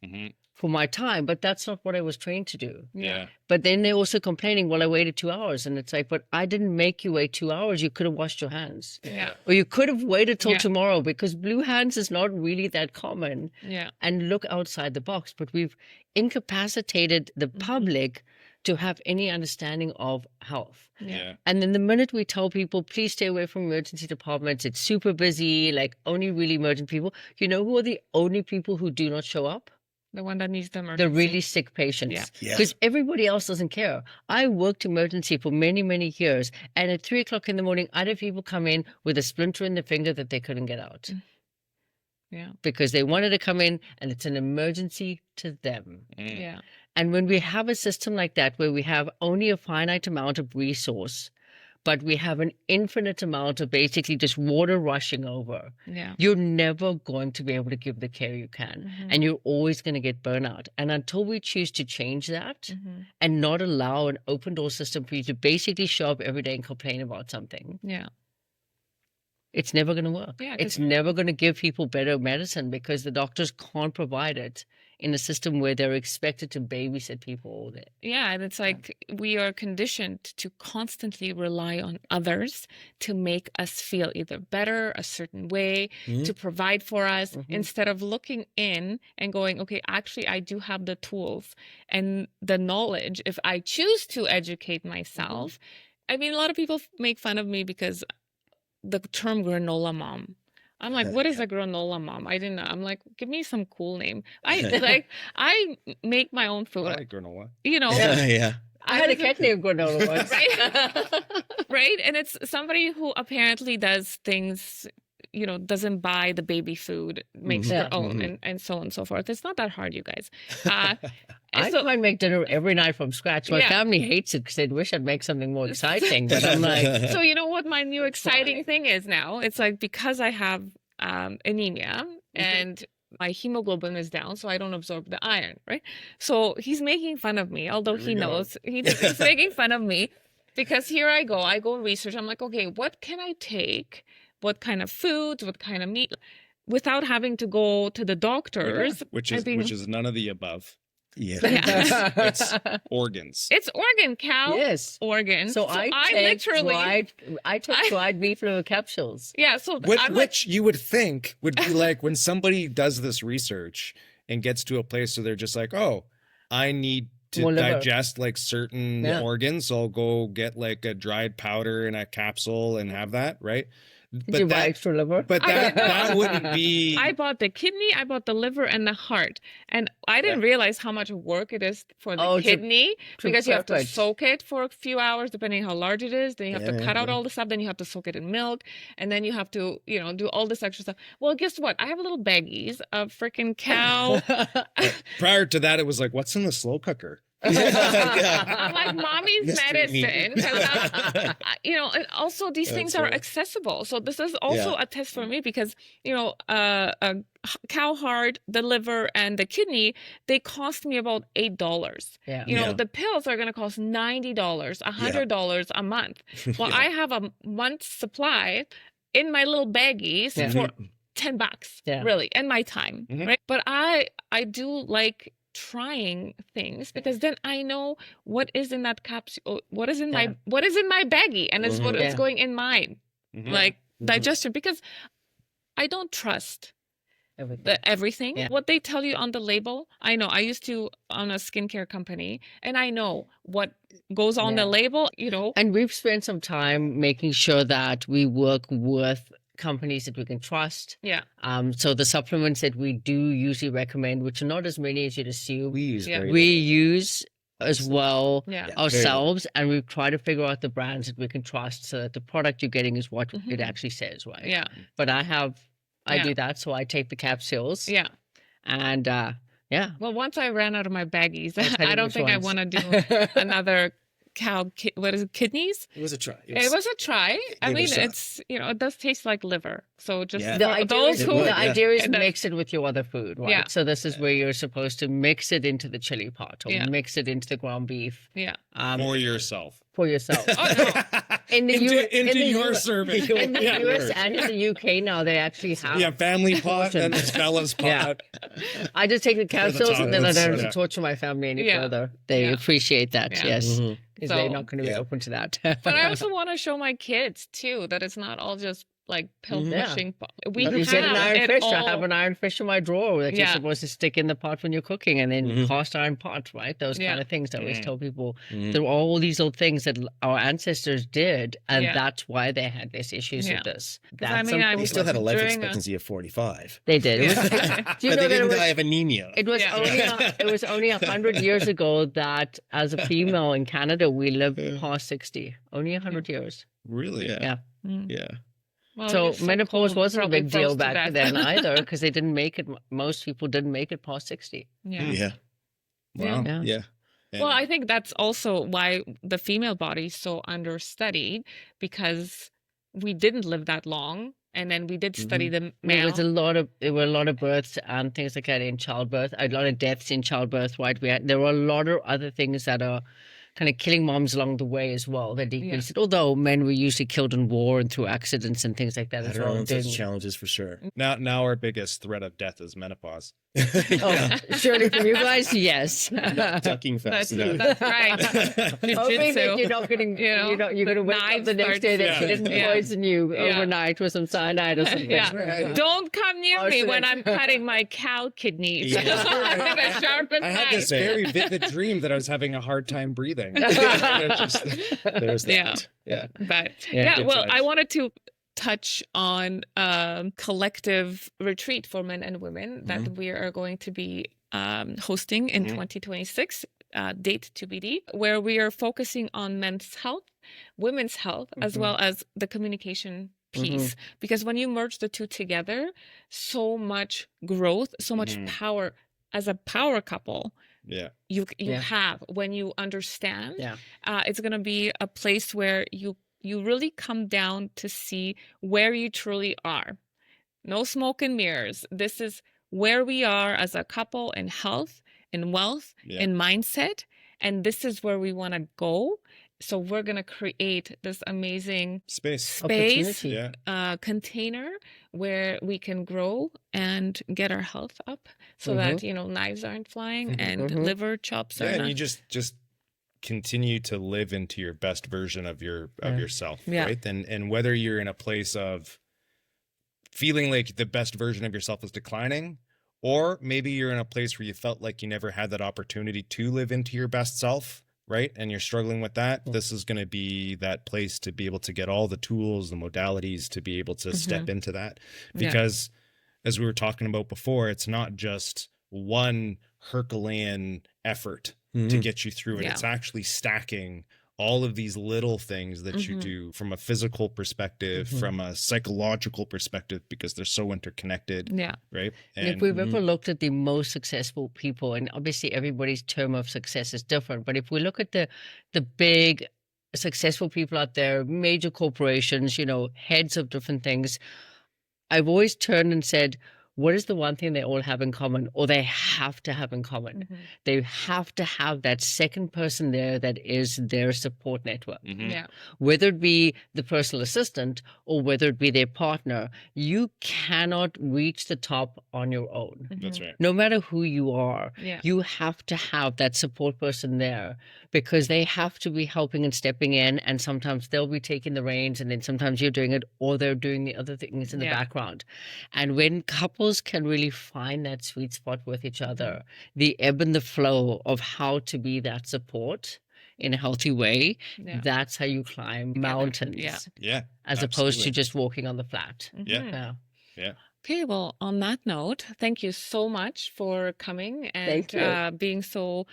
for my time, but that's not what I was trained to do. Yeah. But then they're also complaining, well, I waited 2 hours. And it's like, but I didn't make you wait 2 hours. You could have washed your hands. Yeah. Or you could have waited till tomorrow, because blue hands is not really that common. Yeah. And look outside the box. But we've incapacitated the public to have any understanding of health. Yeah. And then the minute we tell people, please stay away from emergency departments, it's super busy, like only really emergent people. You know who are the only people who do not show up? The one that needs the emergency. The really sick patients. Yeah. Because everybody else doesn't care. I worked emergency for many, many years. And at 3 o'clock in the morning, I'd have people come in with a splinter in the finger that they couldn't get out. Yeah. Because they wanted to come in and it's an emergency to them. Yeah. And when we have a system like that, where we have only a finite amount of resource, but we have an infinite amount of basically just water rushing over, you're never going to be able to give the care you can. And you're always going to get burnout. And until we choose to change that and not allow an open door system for you to basically show up every day and complain about something, it's never going to work. Yeah, it's never going to give people better medicine, because the doctors can't provide it in a system where they're expected to babysit people all day. Yeah, and it's like we are conditioned to constantly rely on others to make us feel either better, a certain way, to provide for us, instead of looking in and going, okay, actually, I do have the tools and the knowledge. If I choose to educate myself, I mean, a lot of people make fun of me because the term granola mom. I'm like, what is a granola mom? I didn't know. I'm like, give me some cool name. I make my own food. I like granola. You know. Yeah. I had a cat named granola once. Right? And it's somebody who apparently does things, you know, doesn't buy the baby food, makes their own, and so on and so forth. It's not that hard, you guys. I might make dinner every night from scratch. My family hates it because they'd wish I'd make something more exciting. But I'm like, so you know what my new exciting thing is now? It's like, because I have anemia and my hemoglobin is down, so I don't absorb the iron, right? So he's making fun of me, although he knows he's making fun of me, because here I go research. I'm like, okay, what can I take? What kind of foods? What kind of meat? Without having to go to the doctors. Which is none of the above. Yeah. It's organs. It's organ, cow. Yes. Organ. So I took dried beef liver capsules. Yeah. So which you would think would be like when somebody does this research and gets to a place where they're just like, oh, I need to digest like certain organs, so I'll go get like a dried powder in a capsule and have that, right? Did you buy extra liver? But that wouldn't be. I bought the kidney, I bought the liver, and the heart, and I didn't realize how much work it is for the kidney because you have to soak it for a few hours, depending how large it is. Then you have to cut out all the stuff. Then you have to soak it in milk, and then you have to, do all this extra stuff. Well, guess what? I have little baggies of freaking cow. Prior to that, it was like, what's in the slow cooker? I'm like mommy's medicine. And also these things are accessible. So this is also a test for me because, a cow heart, the liver, and the kidney, they cost me about $8. The pills are going to cost $90, $100 a month. Well, I have a month's supply in my little baggies for $10, really, and my time, right? But I do like trying things because then I know what is in that capsule, what is in my baggie, and it's what is going in mine, like digestion, because I don't trust everything. What they tell you on the label. I know I used to on a skincare company, and I know what goes on the label, and we've spent some time making sure that we work with companies that we can trust. So the supplements that we do usually recommend, which are not as many as you'd assume, we use as well ourselves, and we try to figure out the brands that we can trust so that the product you're getting is what it actually says, right? But I do that, so I take the capsules. And well, once I ran out of my baggies, I don't think I want to do another cow, what is it, kidneys? It was a try. It was a try. I mean, it's, it does taste like liver. So just the idea is mix it with your other food, right? So this is where you're supposed to mix it into the chili pot or mix it into the ground beef. For yourself. For yourself. Oh, no. Into your serving. In the US and in the UK now, they actually have family pot and it's fella's pot. I just take the capsules and then I don't have to torture my family any further. They appreciate that, yes. Because they're not going to be open to that. But I also want to show my kids too that it's not all just like pill pushing. We have an iron fish. I have an iron fish in my drawer that you're Yeah. supposed to stick in the pot when you're cooking, and then cast iron pot, right? Those kind of things. I always tell people there are all these little things that our ancestors did, and that's why they had these issues with this. That's they still had a life expectancy of 45. They did. Do you know they didn't die of anemia. It was only 100 years ago that as a female in Canada we lived past 60. Only 100 years. Really? Yeah. Yeah. Well, so menopause wasn't a big deal back death. then either, because they didn't make it. Most people didn't make it past 60. Yeah. Wow. Yeah. Well, I think that's also why the female body is so understudied, because we didn't live that long, and then we did study the male. There were a lot of births and things like that in childbirth. A lot of deaths in childbirth. Right. There were a lot of other things that are kind of killing moms along the way as well. That decreased it. Although men were usually killed in war and through accidents and things like that as well. Such challenges for sure. Now our biggest threat of death is menopause. Surely from you guys, yes. Ducking fast. That's right. Hoping that you're not getting, you're going to wake up the next day that she didn't poison you overnight with some cyanide or something. Don't come near me when I'm cutting my cow kidneys. I had this very vivid dream that I was having a hard time breathing. There's that. Well, I wanted to touch on collective retreat for men and women that we are going to be hosting in 2026, date TBD, where we are focusing on men's health, women's health, as well as the communication piece. Because when you merge the two together, so much growth, so much power as a power couple you have when you understand. It's going to be a place where you really come down to see where you truly are. No smoke and mirrors. This is where we are as a couple in health, in wealth, in mindset. And this is where we want to go. So we're going to create this amazing space, container where we can grow and get our health up so that, knives aren't flying and liver chops are not. And you just continue to live into your best version of yourself, right? And whether you're in a place of feeling like the best version of yourself is declining, or maybe you're in a place where you felt like you never had that opportunity to live into your best self, right, and you're struggling with that, this is going to be that place to be able to get all the tools, the modalities to be able to step into that. Because as we were talking about before, it's not just one Herculean effort to get you through it. It's actually stacking all of these little things that you do from a physical perspective, from a psychological perspective, because they're so interconnected. Yeah. Right. And if we've ever looked at the most successful people, and obviously everybody's term of success is different, but if we look at the big successful people out there, major corporations, you know, heads of different things, I've always turned and said, what is the one thing they all have in common, or they have to have in common? They have to have that second person there that is their support network. Whether it be the personal assistant or whether it be their partner, you cannot reach the top on your own. That's right. No matter who you are, you have to have that support person there, because they have to be helping and stepping in, and sometimes they'll be taking the reins, and then sometimes you're doing it, or they're doing the other things in the background. And when couples can really find that sweet spot with each other, the ebb and the flow of how to be that support in a healthy way, that's how you climb mountains. As opposed to just walking on the flat. Yeah. Okay, well, on that note, thank you so much for coming and being so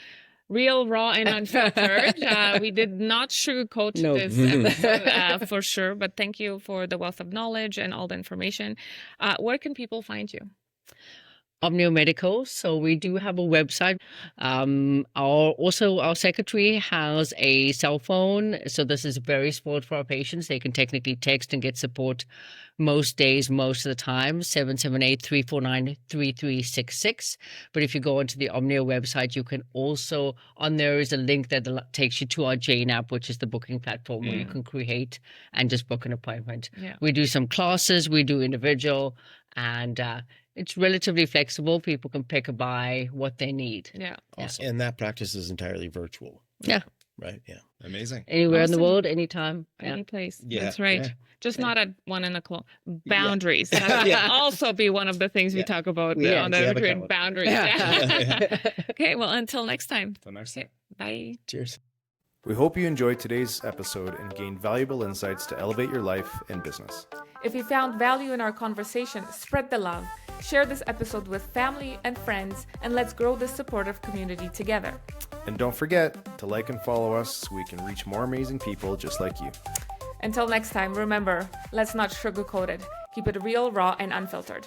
real, raw, and unfiltered. We did not sugarcoat this episode for sure, but thank you for the wealth of knowledge and all the information. Where can people find you? Omnio Medical. So we do have a website. Our secretary has a cell phone. So this is very support for our patients. They can technically text and get support most days, most of the time, 778-349-3366. But if you go onto the Omnio website, you can also, on there is a link that takes you to our Jane app, which is the booking platform where you can create and just book an appointment. We do some classes, we do individual, and it's relatively flexible. People can pick or buy what they need. Awesome. And that practice is entirely virtual. Right. Amazing. Anywhere in the world, anytime. Any place. That's right. Just not at 1 o'clock. Boundaries. That would also be one of the things we talk about on the retreat. Boundaries. Okay, well, until next time. Bye. Cheers. We hope you enjoyed today's episode and gained valuable insights to elevate your life and business. If you found value in our conversation, spread the love. Share this episode with family and friends, and let's grow this supportive community together. And don't forget to like and follow us so we can reach more amazing people just like you. Until next time, remember, let's not sugarcoat it. Keep it real, raw, and unfiltered.